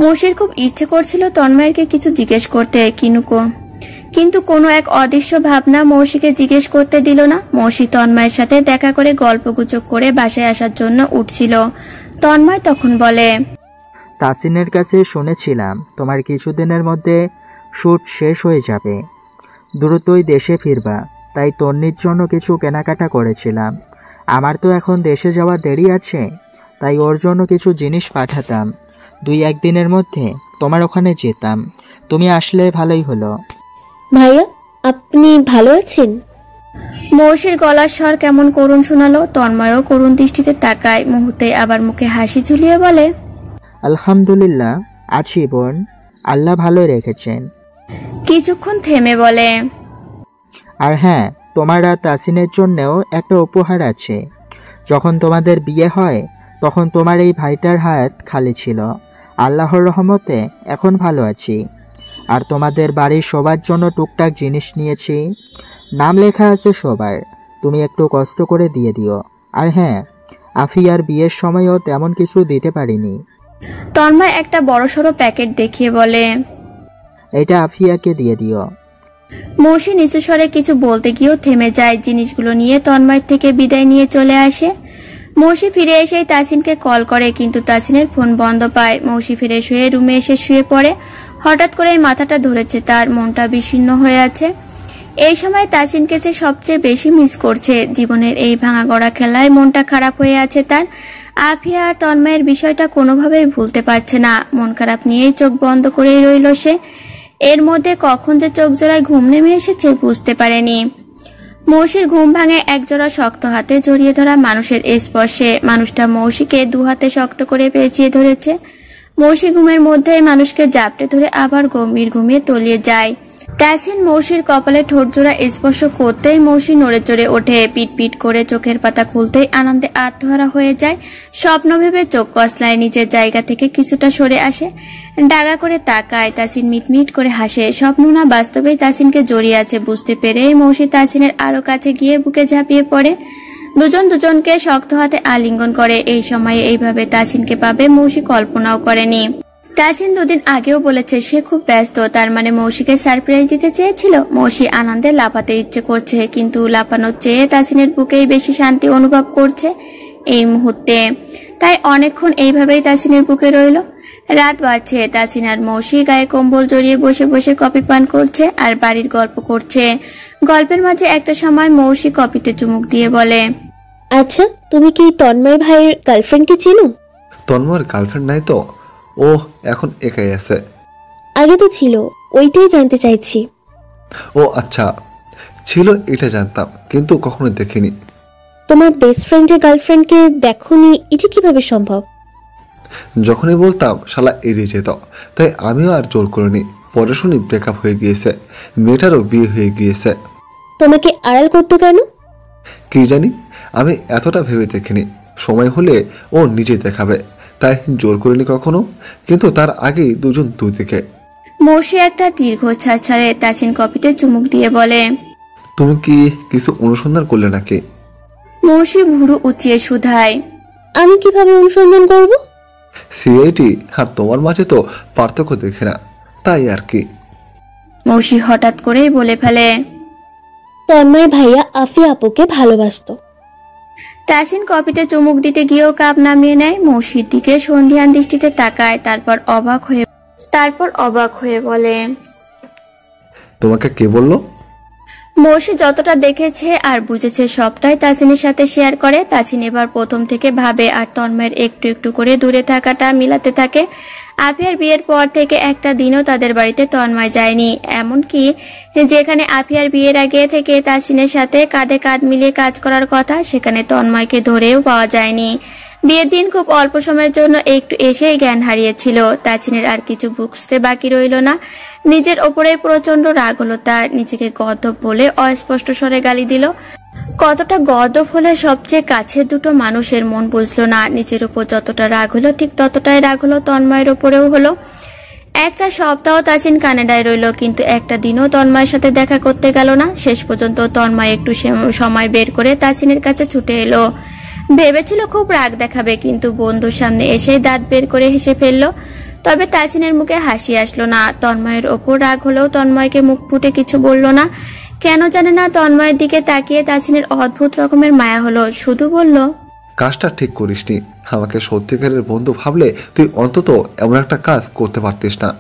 মৌসির খুব ইচ্ছে করছিল তন্ময়কে কিছু জিজ্ঞেস করতে, কিন্তু কোনো এক অদৃশ্য ভাবনা মৌসিকে জিজ্ঞেস করতে দিল না। মৌসি তন্ময়ের সাথে দেখা করে গল্পগুজব করে বাসায় আসার জন্য উঠছিল। তন্ময় তখন বলে, তাসিনের কাছে শুনেছিলাম তোমার কিছুদিনের মধ্যে শ্যুট শেষ হয়ে যাবে, দ্রুতই দেশে ফিরবা, তাই তন্নির জন্য কিছু কেনাকাটা করেছিলাম। আমার তো এখন দেশে যাওয়ার দেরি আছে, তাই ওর জন্য কিছু জিনিস পাঠাতাম। 2-1 দিনের মধ্যে তোমার ওখানে যেতাম, তুমি আসলে ভালোই হলো। ভাইয়া আপনি ভালো আছেন? মৌসির গলার স্বর কেমন করুণ শোনালো। তন্ময়ও করুণ দৃষ্টিতে তাকায়। মুহূর্তে আবার মুখে হাসি ঝুলিয়ে বলে, আলহামদুলিল্লাহ আছি বোন, আল্লাহ ভালোই রেখেছেন। কিছুক্ষণ থেমে বলে, আর হ্যাঁ, তোমার আর তাসিনের জন্যও একটা উপহার আছে। যখন তোমাদের বিয়ে হয় তখন তোমার এই ভাইটার হাত খালি ছিল। আল্লাহর রহমতে এখন ভালো আছি। আর তোমাদের বাড়ির সবার জন্য টুকটাক জিনিস নিয়েছি, নাম লেখা আছে সবার, তুমি একটু কষ্ট করে দিয়ে দিও। আর হ্যাঁ, আফিয়ার বিয়ের সময়ও তেমন কিছু দিতে পারিনি। তন্ময় একটা বড়সড় প্যাকেট দেখিয়ে বলে, এটা আফিয়াকে দিয়ে দিও। মৌসি নিচু স্বরে কিছু বলতে গিয়েও থেমে যায়। জিনিসগুলো নিয়ে তন্ময় থেকে বিদায় নিয়ে চলে আসে। মৌসি ফিরে এসেই তাসিনকে কল করে, কিন্তু তাসিনের ফোন বন্ধ পায়। মৌসি ফ্রেশ হয়ে রুমে এসে শুয়ে পড়ে। হঠাৎ করে মাথাটা ধরেছে তার, মনটা বিচ্ছিন্ন হয়ে আছে। এই সময় তাসিনকে যে সবচেয়ে বেশি মিস করছে। জীবনের এই ভাঙা গড়া খেলায় মনটা খারাপ হয়ে আছে তার। আফিয়া আর তন্ময়ের বিষয়টা কোনোভাবেই ভুলতে পারছে না। মন খারাপ নিয়েই চোখ বন্ধ করেই রইল সে। এর মধ্যে কখন যে চোখ জোড়ায় ঘুম নেমে এসেছে বুঝতে পারেনি। মৌসির ঘুম ভাঙে একজোড়া শক্ত হাতে জড়িয়ে ধরা মানুষের স্পর্শে। মানুষটা মৌসিকে 2 হাতে শক্ত করে পেঁচিয়ে ধরেছে। মৌসি ঘুমের মধ্যে মানুষকে জাপটে ধরে আবার গম্ভীর ঘুমিয়ে তলিয়ে যায়। তাসিন মৌসির কপালে ঠোঁট জোড়া স্পর্শ করতেই মৌসি নড়ে চড়ে ওঠে। পিট পিট করে চোখের পাতা খুলতেই আনন্দে আত্মহারা হয়ে যায়। স্বপ্ন ভেবে চোখ কসলায় নিজের জায়গা থেকে কিছুটা সরে আসে। ডাগা করে তাকায়। তাসিন মিটমিট করে হাসে। স্বপ্ন না বাস্তবেই তাসিনকে জড়িয়ে আছে বুঝতে পেরে মৌসি তাসিনের আরো কাছে গিয়ে বুকে ঝাঁপিয়ে পড়ে। দুজন দুজনকে শক্ত হাতে আলিঙ্গন করে। এই সময়ে এইভাবে তাসিনকে পাবে মৌসি কল্পনাও করেনি। তাসিন 2 দিন আগেও বলেছে সে খুব ব্যস্ত, তার মানে মৌসিকে সারপ্রাইজ দিতে চেয়েছিল। মৌসি আনন্দে লাফাতে ইচ্ছে করছে, কিন্তু লাফানোর চেয়ে তাসিনের বুকেই বেশি শান্তি অনুভব করছে এই মুহূর্তে। তাই অনেকক্ষণ এইভাবেই তাসিনের বুকে রইল। রাত বাড়ছে। তাসিন আর মৌসি গায়ে কম্বল জড়িয়ে বসে বসে কফি পান করছে আর বাড়ির গল্প করছে। গল্পের মাঝে একটা সময় মৌসি কফিতে চুমুক দিয়ে বলে, আচ্ছা তুমি কি তন্ময় ভাইয়ের গার্লফ্রেন্ডকে চিনো? তন্ময়ের গার্লফ্রেন্ড নাই তো, ও এখন একাই আছে। আগে তো ছিল, ওইটাই জানতে চাইছি। ও আচ্ছা, ছিল এটা জানতাম, কিন্তু কখনো দেখিনি। তোমার বেস্ট ফ্রেন্ডের গার্লফ্রেন্ডকে দেখোনি, এটা কিভাবে সম্ভব? যখনই বলতাম শালা এড়িয়ে যেত, তাই আমিও আর জোর করিনি। পরে শুনি ব্রেকআপ হয়ে গিয়েছে, মেয়েটারও বিয়ে হয়ে গিয়েছে। তোমাকে আড়াল করতো কেন? কি জানি, আমি এতটা ভেবে দেখিনি। সময় হলে ও নিজে দেখাবে, তাই জোর করিনি কখনো। কিন্তু তার আগেই দুজন দুদিকে। মৌসি একটা দীর্ঘশ্বাস ছাড়ে। তাসিন কফিতে চুমুক দিয়ে বলে, তুমি কি কিছু অনুসন্ধান করলে নাকি? মৌসি ভুরু উঁচিয়ে শুধায়, আমি কিভাবে অনুসন্ধান করব? সিআইডি আর তোমার মাঝে তো পার্থক্য দেখে না, তাই আর কি। মৌসি হঠাৎ করেই বলে ফেলে, তন্ময় ভাইয়া আফিয়া আপুকে ভালোবাসতো। তাসিন কফিতে চুমুক দিতে গিয়েও কাপ নামিয়ে নেয়, মৌসির দিকে সন্ধিয়ান দৃষ্টিতে তাকায়, তারপর অবাক হয়ে বলে, তোমাকে কে বললো? মৌসি যতটা দেখেছে আর বুঝেছে সবটাই তাসিনের সাথে শেয়ার করে। তাসিন এবার প্রথম থেকে ভাবে আর তন্ময়ের একটু একটু করে দূরে থাকাটা মিলাতে থাকে। আফিয়ার বিয়ের পর থেকে একটা দিনও তাদের বাড়িতে তন্ময় যায়নি, এমনকি যেখানে আফিয়ার বিয়ের আগে থেকে তাসিনের সাথে কাঁধে কাঁধ মিলিয়ে কাজ করার কথা, সেখানে তন্ময়কে ধরেও পাওয়া যায়নি। বিয়ের দিন খুব অল্প সময়ের জন্য একটু এসেই জ্ঞান হারিয়েছিল। তাসিনের আর কিছু বুঝতে বাকি রইল না। নিজের ওপরেই প্রচন্ড রাগ হলো তার। নিজেকে গর্দভ বলে অস্পষ্ট স্বরে গালি দিল। কতটা গর্দভ হলে সবচেয়ে কাছের দুটো মানুষের মন বুঝলো না। নিজের উপর যতটা রাগ হলো ঠিক ততটাই রাগ হলো তন্ময়ের ওপরেও হলো। একটা সপ্তাহ তাসিন কানাডায় রইল, কিন্তু একটা দিনও তন্ময়ের সাথে দেখা করতে গেল না। শেষ পর্যন্ত তন্ময় একটু সময় বের করে তাসিনের কাছে ছুটে এলো। ভেবেছিল খুব রাগ দেখাবে, কিন্তু বন্ধুর সামনে এসে দাঁত বের করে হেসে ফেললো। তবে তাসিনের মুখে হাসি আসলো না। তন্ময়ের ওপর রাগ হলেও তন্ময়কে মুখ ফুটে কিছু বলল না। কেন জানে না তন্ময়ের দিকে তাকিয়ে তাসিনের অদ্ভুত রকমের মায়া হলো। শুধু বলল, কাজটা ঠিক করিসনি। আমাকে সত্যিকারের বন্ধু ভাবলে তুই অন্তত এমন একটা কাজ করতে পারতিস না।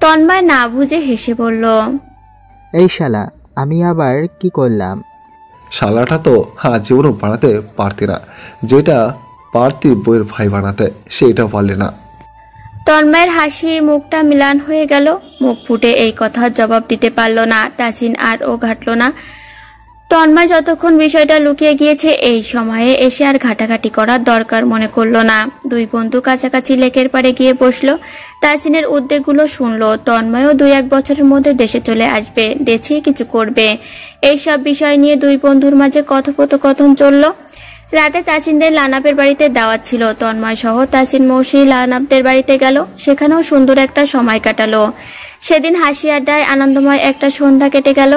তন্ময় না বুঝে হেসে বলল, এই শালা, আমি আবার কি করলাম? শালাটা তো জীবনও বানাতে পারতি না, যেটা পারতি বইয়ের ভাই বানাতে, সেটা পারলে না। তন্ময়ের হাসি মুখটা মিলান হয়ে গেল। মুখ ফুটে এই কথার জবাব দিতে পারল না। তাসিন আর ও ঘাটল না। তন্ময় যতক্ষণ বিষয়টা লুকিয়ে গিয়েছে এই সময়ে এসে আর ঘাটাঘাটি করার দরকার মনে করলো না। দুই বন্ধু কাছাকাছি লেকের পাড়ে গিয়ে বসলো। তাসিনের উদ্বেগগুলো শুনলো। তন্ময়ও 2-1 বছরের মধ্যে দেশে চলে আসবে, দেশে কিছু করবে, এইসব বিষয় নিয়ে দুই বন্ধুর মাঝে কথোপকথন চলল। রাতে তাসিনদের লানাপের বাড়িতে দাওয়াত ছিল। তন্ময় সহ তাসিন মৌসি লানাপদের বাড়িতে গেল। সেখানেও সুন্দর একটা সময় কাটালো। সেদিন হাসি আড্ডায় আনন্দময় একটা সন্ধ্যা কেটে গেল।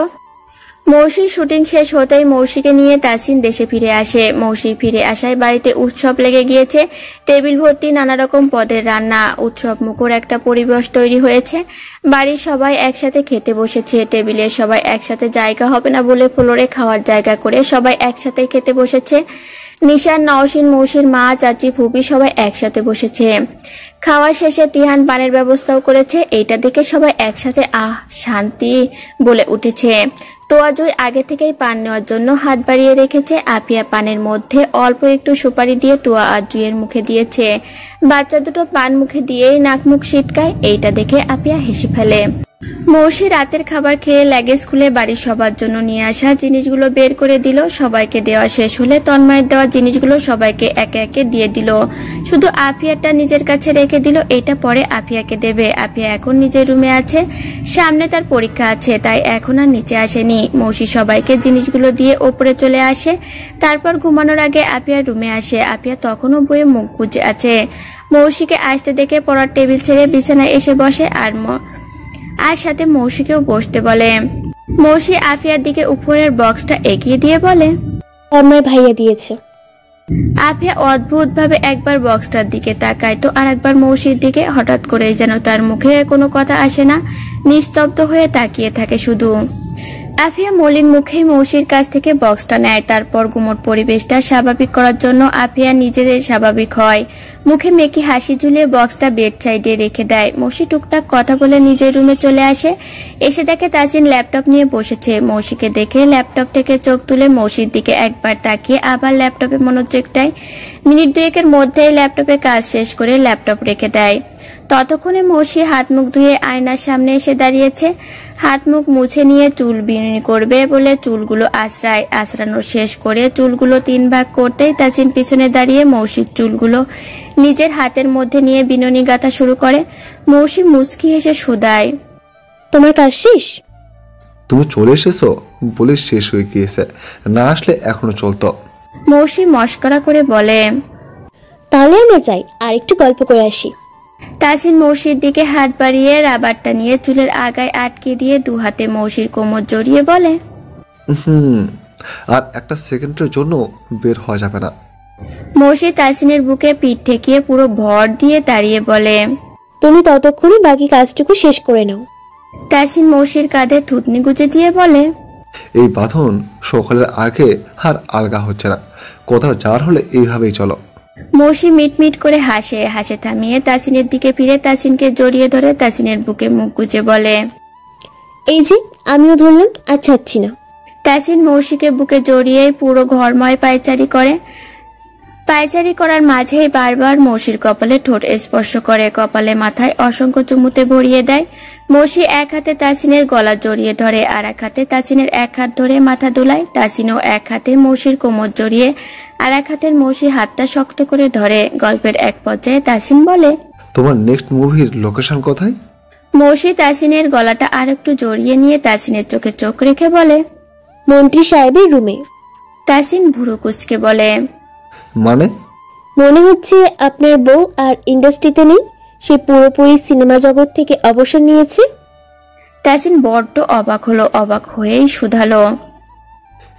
মৌসির শুটিং শেষ হতেই মৌসিকে নিয়ে তাসিন দেশে ফিরে আসে। মৌসির ফিরে আসায় বাড়িতে উৎসব লেগে গিয়েছে। টেবিল ভর্তি নানা রকম পদের রান্না, উৎসব মুখর একটা পরিবেশ তৈরি হয়েছে। বাড়ির সবাই একসাথে খেতে বসেছে। টেবিলে সবাই একসাথে জায়গা হবে না বলে ফ্লোরে খাওয়ার জায়গা করে সবাই একসাথে খেতে বসেছে। নিশান, নওশিন, মৌসির মা, চাচি, ফুপি সবাই একসাথে বসেছে। খাওয়া শেষে তিহান পানের ব্যবস্থাও করেছে। এইটা দেখে সবাই একসাথে আহ শান্তি বলে উঠেছে। তোয়া জুই আগে থেকেই পান নেওয়ার জন্য হাত বাড়িয়ে রেখেছে। আফিয়া পানের মধ্যে অল্প একটু সুপারি দিয়ে তোয়া আর জুইয়ের মুখে দিয়েছে। বাচ্চা দুটো পান মুখে দিয়েই নাক মুখ ছিটকায়। এইটা দেখে আফিয়া হেসে ফেলে। মৌসি রাতের খাবার খেয়ে লাগেজ খুলে বাড়ির সবার জন্য নিয়ে আসা জিনিসগুলো বের করে দিল। সবাইকে দেওয়া শেষ হলে তন্ময়ের দেওয়া জিনিসগুলো সবাইকে একে একে দিয়ে দিল। শুধু আফিয়াটা নিজের কাছে রেখে দিল। এটা পরে আফিয়াকে দেবে। আফিয়া এখন নিজের রুমে আছে, সামনে তার পরীক্ষা আছে, তাই এখন আর নিচে আসেনি। মৌসি সবাইকে জিনিসগুলো দিয়ে ওপরে চলে আসে। তারপর ঘুমানোর আগে আফিয়ার রুমে আসে। আফিয়া তখনও বইয়ে মুখ গুজে আছে। মৌসিকে আসতে দেখে পড়ার টেবিল ছেড়ে বিছানায় এসে বসে আর সাথে মৌসিকেও বসতে বলে। মৌসি আফিয়ার দিকে উপরের বক্সটা এগিয়ে দিয়ে বলে, তন্ময় ভাইয়া দিয়েছে। আফিয়া অদ্ভুত ভাবে একবার বক্সটার দিকে তাকায় তো আর একবার মৌসির দিকে। হঠাৎ করেই যেন তার মুখে কোনো কথা আসে না, নিস্তব্ধ হয়ে তাকিয়ে থাকে শুধু। আফিয়া মলিন মুখে মৌসির কাছ থেকে বক্সটা নেয়। তারপর গুমোট পরিবেশটা স্বাভাবিক করার জন্য আফিয়া নিজেদের স্বাভাবিক হয়। মুখে মেকি হাসি ঝুলিয়ে বক্সটা বেড সাইডে রেখে দেয়। মৌসি টুকটাক কথা বলে নিজের রুমে চলে আসে। এসে দেখে তাসিন ল্যাপটপ নিয়ে বসেছে। মৌসিকে দেখে ল্যাপটপ থেকে চোখ তুলে মৌসির দিকে একবার তাকিয়ে আবার ল্যাপটপে মনোযোগ দেয়। মিনিট 2-এর মধ্যেই ল্যাপটপে কাজ শেষ করে ল্যাপটপ রেখে দেয়। ততক্ষণে মৌসি হাত মুখ ধুয়ে আয়নার সামনে এসে দাঁড়িয়েছে। হাত মুখ মুছে নিয়ে চুল বিনুনি করবে বলে চুলগুলো আঁচড়ানো শেষ করে চুলগুলো 3 ভাগ করতেই তাসিন পিছনে দাঁড়িয়ে মৌসির চুলগুলো নিজের হাতের মধ্যে নিয়ে বিনুনি গাঁথা শুরু করে। মৌসি মুচকি হেসে শোধায়, তোমার কাজ শেষ? তুমি চলে এসেছো বলে শেষ হয়ে গিয়েছে, না আসলে এখনো চলতো। মৌসি মস্করা করে বলে, তাহলে আমরা যাই আর একটু গল্প করে আসি। তাসিন মৌসির দিকে হাত বাড়িয়ে রাবারটা নিয়ে চুলের আগায় আটকে দিয়ে 2 হাতে মৌসির কোমর জড়িয়ে বলে, আর একটা সেকেন্ডের জন্য বের হওয়া যাবে না। মৌসি তাসিনের বুকে পিঠ ঠেকিয়ে পুরো ভর দিয়ে দাঁড়িয়ে বলে, তুমি ততক্ষণে বাকি কাজটুকু শেষ করে নাও। তাসিন মৌসির কাঁধে থুতনি গুজে দিয়ে বলে, এই বাঁধন সকালের আগে আর আলগা হচ্ছে না। কোথাও যাওয়ার হলে এইভাবেই চলো। মৌসি মিটমিট করে হাসে, হাসে থামিয়ে তাসিনের দিকে ফিরে তাসিনকে জড়িয়ে ধরে তাসিনের বুকে মুখ গুজে বলে, এই যে আমিও ধরলাম আর ছাড়ছি না। তাসিন মৌসিকে বুকে জড়িয়ে পুরো ঘরময় পায়চারি করে। পায়চারি করার মাঝেই বারবার মৌসির কপালে ঠোঁট স্পর্শ করে, কপালে মাথায় অসংখ্য চুমুতে ভরিয়ে দেয়। মৌসি এক হাতে তাসিনের গলা জড়িয়ে ধরে, আর এক হাতে তাসিনের এক হাত ধরে মাথা দোলায়। তাসিনও এক হাতে মৌসির কোমর জড়িয়ে আর এক হাতের মৌসি হাতটা শক্ত করে ধরে। গল্পের এক পর্যায়ে তাসিন বলে, তোমার নেক্সট মুভির লোকেশন কোথায়? মৌসি তাসিনের গলাটা আর একটু জড়িয়ে নিয়ে তাসিনের চোখে চোখ রেখে বলে, মন্ত্রী সাহেবের রুমে। তাসিন ভুরু কুঁচকে বলে, মানে? মনে হচ্ছে আপনার বউ আর ইন্ডাস্ট্রিতে নেই, সে পুরোপুরি সিনেমা জগৎ থেকে অবসর নিয়েছে। তাসিন বড্ড অবাক হলো, অবাক হয়েই শুধালো,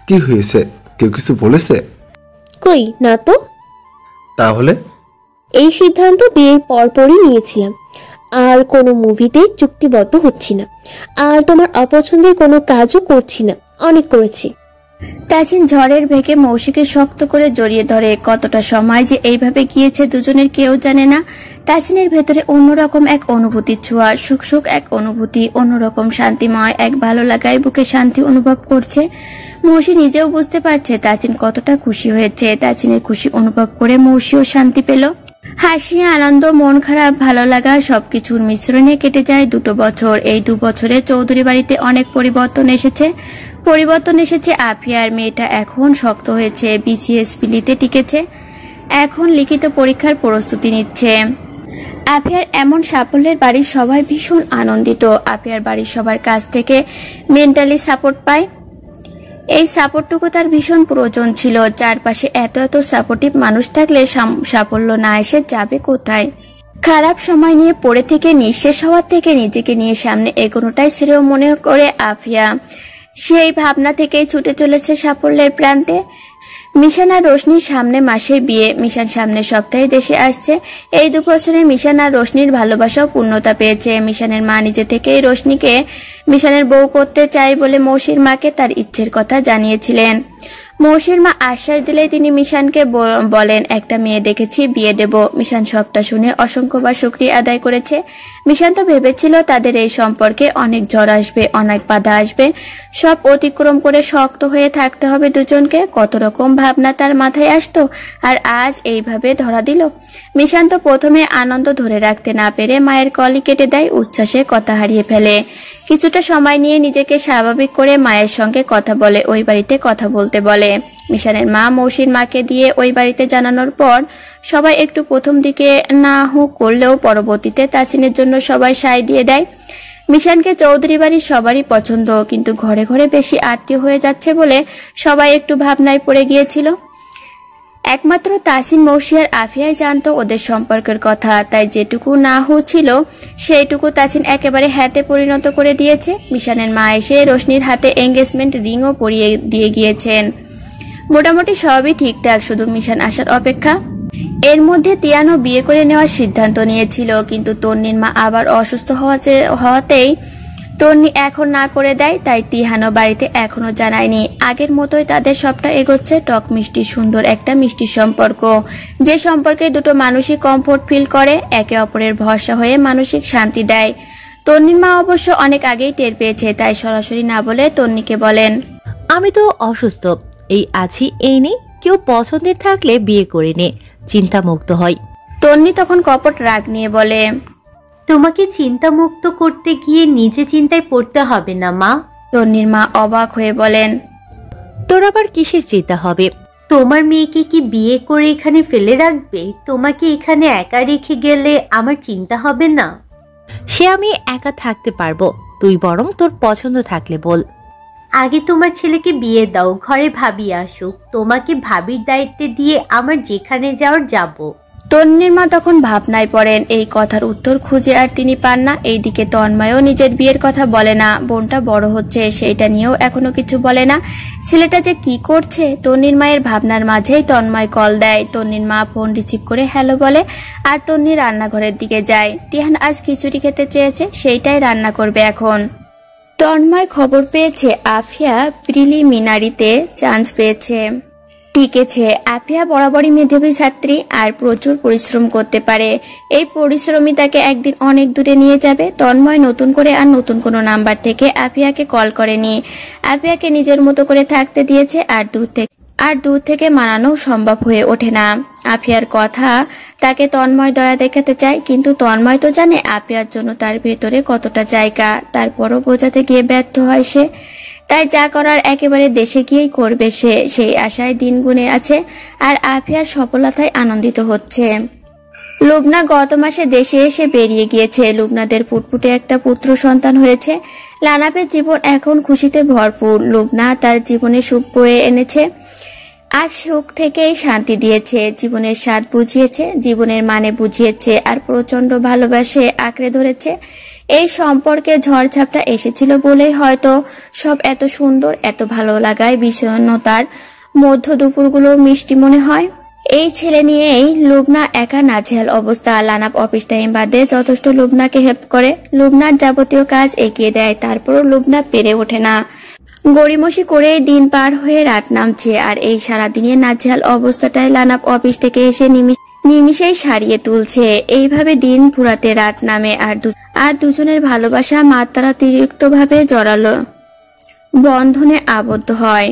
কি হয়েছে? কেউ কিছু বলেছে? কই না তো। তাহলে? এই সিদ্ধান্ত বিয়ের পরপরই নিয়েছিলাম, আর কোনো মুভিতে চুক্তিবদ্ধ হচ্ছি না, আর তোমার অপছন্দের কোনো কাজও করছি না, অনেক করেছি। তাসিন ঝড়ের ভেগে মৌসিকে শক্ত করে জড়িয়ে ধরে। কতটা সময় যে এইভাবে গিয়েছে দুজনের কেউ জানে না। তাসিনের ভেতরে অন্যরকম এক অনুভূতির ছোঁয়া, সুখ সুখ এক অনুভূতি, অন্যরকম শান্তিময় এক ভালো লাগায় বুকে শান্তি অনুভব করছে। মৌসি নিজেও বুঝতে পারছে তাসিন কতটা খুশি হয়েছে। তাসিনের খুশি অনুভব করে মৌসিও শান্তি পেল। হাসি, আনন্দ, মন খারাপ, ভালো লাগা সবকিছুর মিশ্রণে কেটে যায় 2 বছর। এই 2 বছরে চৌধুরী বাড়িতে অনেক পরিবর্তন এসেছে। আফিয়ার মেয়েটা এখন শক্ত হয়েছে, বিসিএস পিলিতে টিকেছে, এখন লিখিত পরীক্ষার প্রস্তুতি নিচ্ছে। আফিয়ার এমন সাফল্যের বাড়ির সবাই ভীষণ আনন্দিত। আফিয়ার বাড়ির সবার কাছ থেকে মেন্টালি সাপোর্ট পায়। এই সাপোর্টটুকু তার ভীষণ প্রয়োজন ছিল। চারপাশে এত এত সাপোর্টিভ মানুষ থাকলে সাফল্য না এসে যাবে কোথায়? খারাপ সময় নিয়ে পড়ে থেকে নিঃশেষ হওয়ার থেকে নিজেকে নিয়ে সামনে এগোনোটাই শ্রেয় মনে করে আফিয়া। সেই ভাবনা থেকেই ছুটে চলেছে সাফল্যের প্রান্তে। মিশান আর রোশনির সামনে মাসে বিয়ে, মিশান সামনের সপ্তাহে দেশে আসছে। এই 2 বছরে মিশান আর রোশনির ভালোবাসাও পূর্ণতা পেয়েছে। মিশানের মা নিজে থেকেই রোশনিকে মিশানের বউ করতে চায় বলে মৌসির মাকে তার ইচ্ছের কথা জানিয়েছিলেন। মৌসির মা আশ্বাস দিলেই তিনি মিশানকে বলেন, একটা মেয়ে দেখেছি, বিয়ে দেব। মিশান সবটা শুনে অসংখ্যবার শুকরিয়া আদায় করেছে। মিশান তো ভেবেছিল তাদের এই সম্পর্কে অনেক ঝড় আসবে, অনেক বাধা আসবে, সব অতিক্রম করে শক্ত হয়ে থাকতে হবে দুজনকে। কত রকম ভাবনা তার মাথায় আসতো, আর আজ এইভাবে ধরা দিল। মিশান তো প্রথমে আনন্দ ধরে রাখতে না পেরে মায়ের কলই কেটে দেয়, উচ্ছ্বাসে কথা হারিয়ে ফেলে। কিছুটা সময় নিয়ে নিজেকে স্বাভাবিক করে মায়ের সঙ্গে কথা বলে, ওই বাড়িতে কথা বলতে বলে। মিশানের মা মৌসির মাকে দিয়ে ওই বাড়িতে জানানোর পর সবাই একটু প্রথম দিকে না হু করলেও পরবর্তীতে তাসিনের জন্য সবাই সায় দিয়ে দেয়। মিশানকে চৌধুরী বাড়ির সবারই পছন্দ, কিন্তু ঘরে ঘরে বেশি আত্মীয় হয়ে যাচ্ছে বলে সবাই একটু ভাবনায় পড়ে গিয়েছিল। একমাত্র তাসিন, মৌসি আর আফিয়াই জানতো ওদের সম্পর্কের কথা, তাই যেটুকু না ছিল সেইটুকু তাসিন একেবারে হ্যাতে পরিণত করে দিয়েছে। মিশানের মা এসে রোশনির হাতে এঙ্গেজমেন্ট রিংও পরিয়ে দিয়ে গিয়েছেন। মোটামুটি সবই ঠিকঠাক, শুধু মিশান আসার অপেক্ষা। এর মধ্যে তিয়ানো বিয়ে করে নেওয়ার সিদ্ধান্ত নিয়েছিল, কিন্তু তন্নির মা আবার অসুস্থ হওয়াতেই তন্নি এখন না করে দেয়। তাই তিহানো বাড়িতে এখনো জানায়নি। আগের মতোই তাদের সবটা এগোচ্ছে, টক মিষ্টি সুন্দর একটা মিষ্টি সম্পর্ক, যে সম্পর্কে দুটো মানুষই কমফোর্ট ফিল করে, একে অপরের ভরসা হয়ে মানসিক শান্তি দেয়। তন্নির মা অবশ্য অনেক আগেই টের পেয়েছে, তাই সরাসরি না বলে তন্নিকে বলেন, আমি তো অসুস্থ, এই আছি এই নেই, কেউ পছন্দের থাকলে বিয়ে করে নে, চিন্তা মুক্ত হয়। তন্নি তখন কপট রাগ নিয়ে বলে, তোমাকে চিন্তা মুক্ত করতে গিয়ে নিজে চিন্তায় পড়তে হবে না মা। তন্নির মা অবাক হয়ে বলেন, তোর আবার কিসের চিন্তা হবে? তোমার মেয়েকে কি বিয়ে করে এখানে ফেলে রাখবে? তোমাকে এখানে একা রেখে গেলে আমার চিন্তা হবে না? সে আমি একা থাকতে পারবো, তুই বরং তোর পছন্দ থাকলে বল। আগে তোমার ছেলেকে বিয়ে দাও, ঘরে ভাবি আসুক, তোমাকে ভাবির দায়িত্বে দিয়ে আমার যেখানে যাওয়ার যাব। তন্নির মা তখন ভাবনায় পড়েন। এই কথার উত্তর খুঁজে আর তিনি পান না। এইদিকে তন্ময়ও নিজের বিয়ের কথা বলে না, বোনটা বড় হচ্ছে সেইটা নিয়েও এখনো কিছু বলে না। ছেলেটা যে কি করছে তন্নির মায়ের ভাবনার মাঝেই তন্ময় কল দেয়। তন্নির মা ফোন রিসিভ করে হ্যালো বলে, আর তন্নি রান্নাঘরের দিকে যায়। তিহান আজ খিচুড়ি খেতে চেয়েছে, সেইটাই রান্না করবে এখন। তন্ময় খবর পেয়েছে আফিয়া প্রিলিমিনারিতে চান্স পেয়েছে, টিকেছে। আফিয়া বরাবরই মেধাবী ছাত্রী আর প্রচুর পরিশ্রম করতে পারে। এই পরিশ্রমই তাকে একদিন অনেক দূরে নিয়ে যাবে। তন্ময় নতুন করে আর নতুন কোনো নাম্বার থেকে আফিয়াকে কল করেনি। আফিয়াকে নিজের মতো করে থাকতে দিয়েছে আর দূর থেকে মানানো সম্ভব হয়ে ওঠে না। আফিয়ার কথা তাকে তন্ময় দয়া দেখাতে চায়, কিন্তু তন্ময় তো জানে আফিয়ার জন্য তার ভেতরে কতটা জায়গা, তারপরও বোঝাতে গিয়ে ব্যর্থ হয় সে। তাই যা করার একেবারে দেশে গিয়েই করবে সে, সেই আশায় দিন গুনে আছে আর আফিয়ার সফলতায় আনন্দিত হচ্ছে। লুবনা গত মাসে দেশে এসে বেরিয়ে গিয়েছে। লুবনাদের ফুটফুটে একটা পুত্র সন্তান হয়েছে। লানাপের জীবন এখন খুশিতে ভরপুর। লুবনা তার জীবনে সুখ বয়ে এনেছে আর সুখ থেকেই শান্তি দিয়েছে। জীবনের স্বাদ বুঝিয়েছে, জীবনের মানে বুঝিয়েছে আর প্রচন্ড ভালোবাসে আঁকড়ে ধরেছে। এই সম্পর্কে ঝড়ঝাপটা এসেছিল বলেই হয়তো সব এত সুন্দর, এত ভালো লাগায় বিষণ্ণতার মধ্য দুপুরগুলো মিষ্টি মনে হয়। এই ছেলে নিয়েই লুবনা একা নাজেহাল অবস্থা। লানাপ অফিস টাইম বাদে যথেষ্ট লুবনাকে হেল্প করে, লুবনার যাবতীয় কাজ এগিয়ে দেয়। তারপরও লুবনা পেরে ওঠে না। গড়িমসি করে দিন পার হয়ে রাত নামছে আর এই সারাদিনের নাজেহাল অবস্থাটাই লানাপ অফিস থেকে এসে নিমিষেই সারিয়ে তুলছে। এইভাবে দিন ফুরাতে রাত নামে আর দুজনের ভালোবাসা মাত্রাতিরিক্ত ভাবে জড়ালো বন্ধনে আবদ্ধ হয়।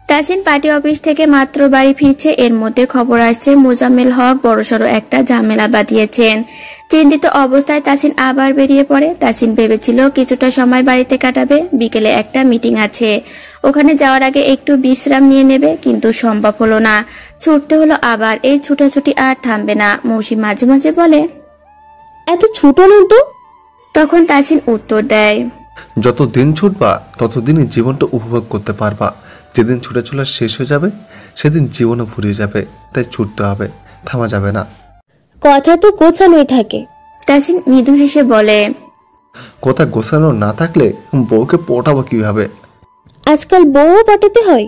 তাসিন পার্টি অফিস থেকে মাত্র বাড়ি ফিরছে। এর মধ্যে খবর আসছে মোজাম্মেল হক বড়সড় একটা ঝামেলা বাঁধিয়েছেন। চিন্তিত অবস্থায় তাসিন আবার বেরিয়ে পড়ে। তাসিন ভেবেছিল কিছুটা সময় বাড়িতে কাটাবে, বিকেলে একটা মিটিং আছে, ওখানে যাওয়ার আগে একটু বিশ্রাম নিয়ে নেবে, কিন্তু সম্ভব হলো না। ছুটতে হলো আবার। এই ছুটাছুটি আর থামবে না। মৌসি মাঝে মাঝে বলে, এত ছুটো না তো। তখন তাসিন উত্তর দেয়, যত দিন ছুটবা ততদিনই জীবনটা উপভোগ করতে পারবা। যেদিন ছুটে চলা শেষ হয়ে যাবে সেদিন জীবনও ফুরিয়ে যাবে। তাই ছুটতে হবে, থামা যাবে না। কথা তো গোছানোই থাকে। তাসিন মৃদু হেসে বলে, কথা গোছানো না থাকলে বউকে পটাবো কিভাবে? আজকাল বউও পটাতে হয়।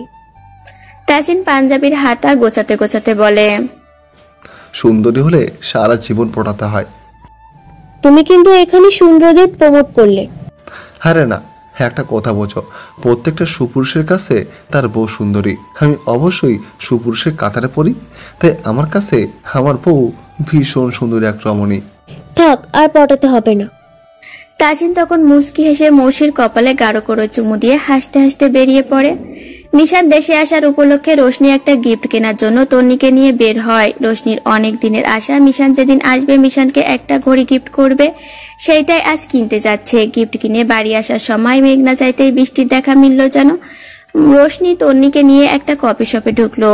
তাসিন পাঞ্জাবির হাতা গোছাতে গোছাতে বলে, সুন্দরী হলে সারা জীবন পটাতে হয়। তুমি কিন্তু এখানে সুন্দরদের প্রমোট করলে। আরে না, একটা কথা বোঝো, প্রত্যেকটা সুপুরুষের কাছে তার বউ সুন্দরী। আমি অবশ্যই সুপুরুষের কাতারে পড়ি, তাই আমার কাছে আমার বউ ভীষণ সুন্দরী এক রমণী। থাক, আর পটাতে হবে না। তাসিন তখন মুচকি হেসে মৌসির কপালে গাঢ় করে চুমু দিয়ে হাসতে হাসতে বেরিয়ে পড়ে। মিশান দেশে আসার উপলক্ষে রোশনি একটা গিফট কেনার জন্য তন্নিকে নিয়ে বের হয়। রোশনির অনেক দিনের আশা মিশান যেদিন আসবে মিশানকে একটা ঘড়ি গিফট করবে, সেইটাই আজ কিনতে যাচ্ছে। গিফট কিনে বাড়ি আসার সময় মেঘনা চাইতেই বৃষ্টির দেখা মিলল যেন। রোশনি তন্নিকে নিয়ে একটা কফি শপে ঢুকলো।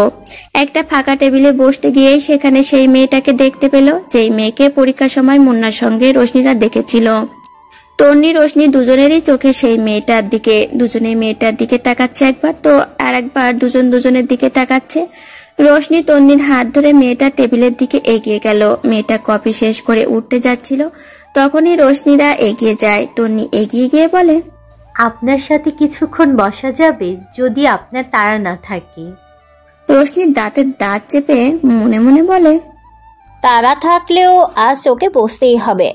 একটা ফাঁকা টেবিলে বসতে গিয়ে সেখানে সেই মেয়েটাকে দেখতে পেল, যেই মেয়েকে পরীক্ষার সময় মুন্নার সঙ্গে রোশনিরা দেখেছিল। তন্নি রোশনি দুজনেরই চোখে সেই মেয়েটার দিকে। দুজনেই মেয়েটার দিকে তাকাচ্ছে, একবার তো আর একবার দুজন দুজনের দিকে তাকাচ্ছে। রোশনি তন্নির হাত ধরে মেয়েটার টেবিলের দিকে এগিয়ে গেল। মেয়েটা কফি শেষ করে উঠতে যাচ্ছিল, তখনই রোশনিরা এগিয়ে যায়। তন্নি এগিয়ে গিয়ে বলে, আপনার সাথে কিছুক্ষণ বসা যাবে, যদি আপনার তাড়া না থাকে। রোশনির দাঁতের দাঁত চেপে মনে মনে বলে, তারা থাকলেও আজ ওকে বসতেই হবে।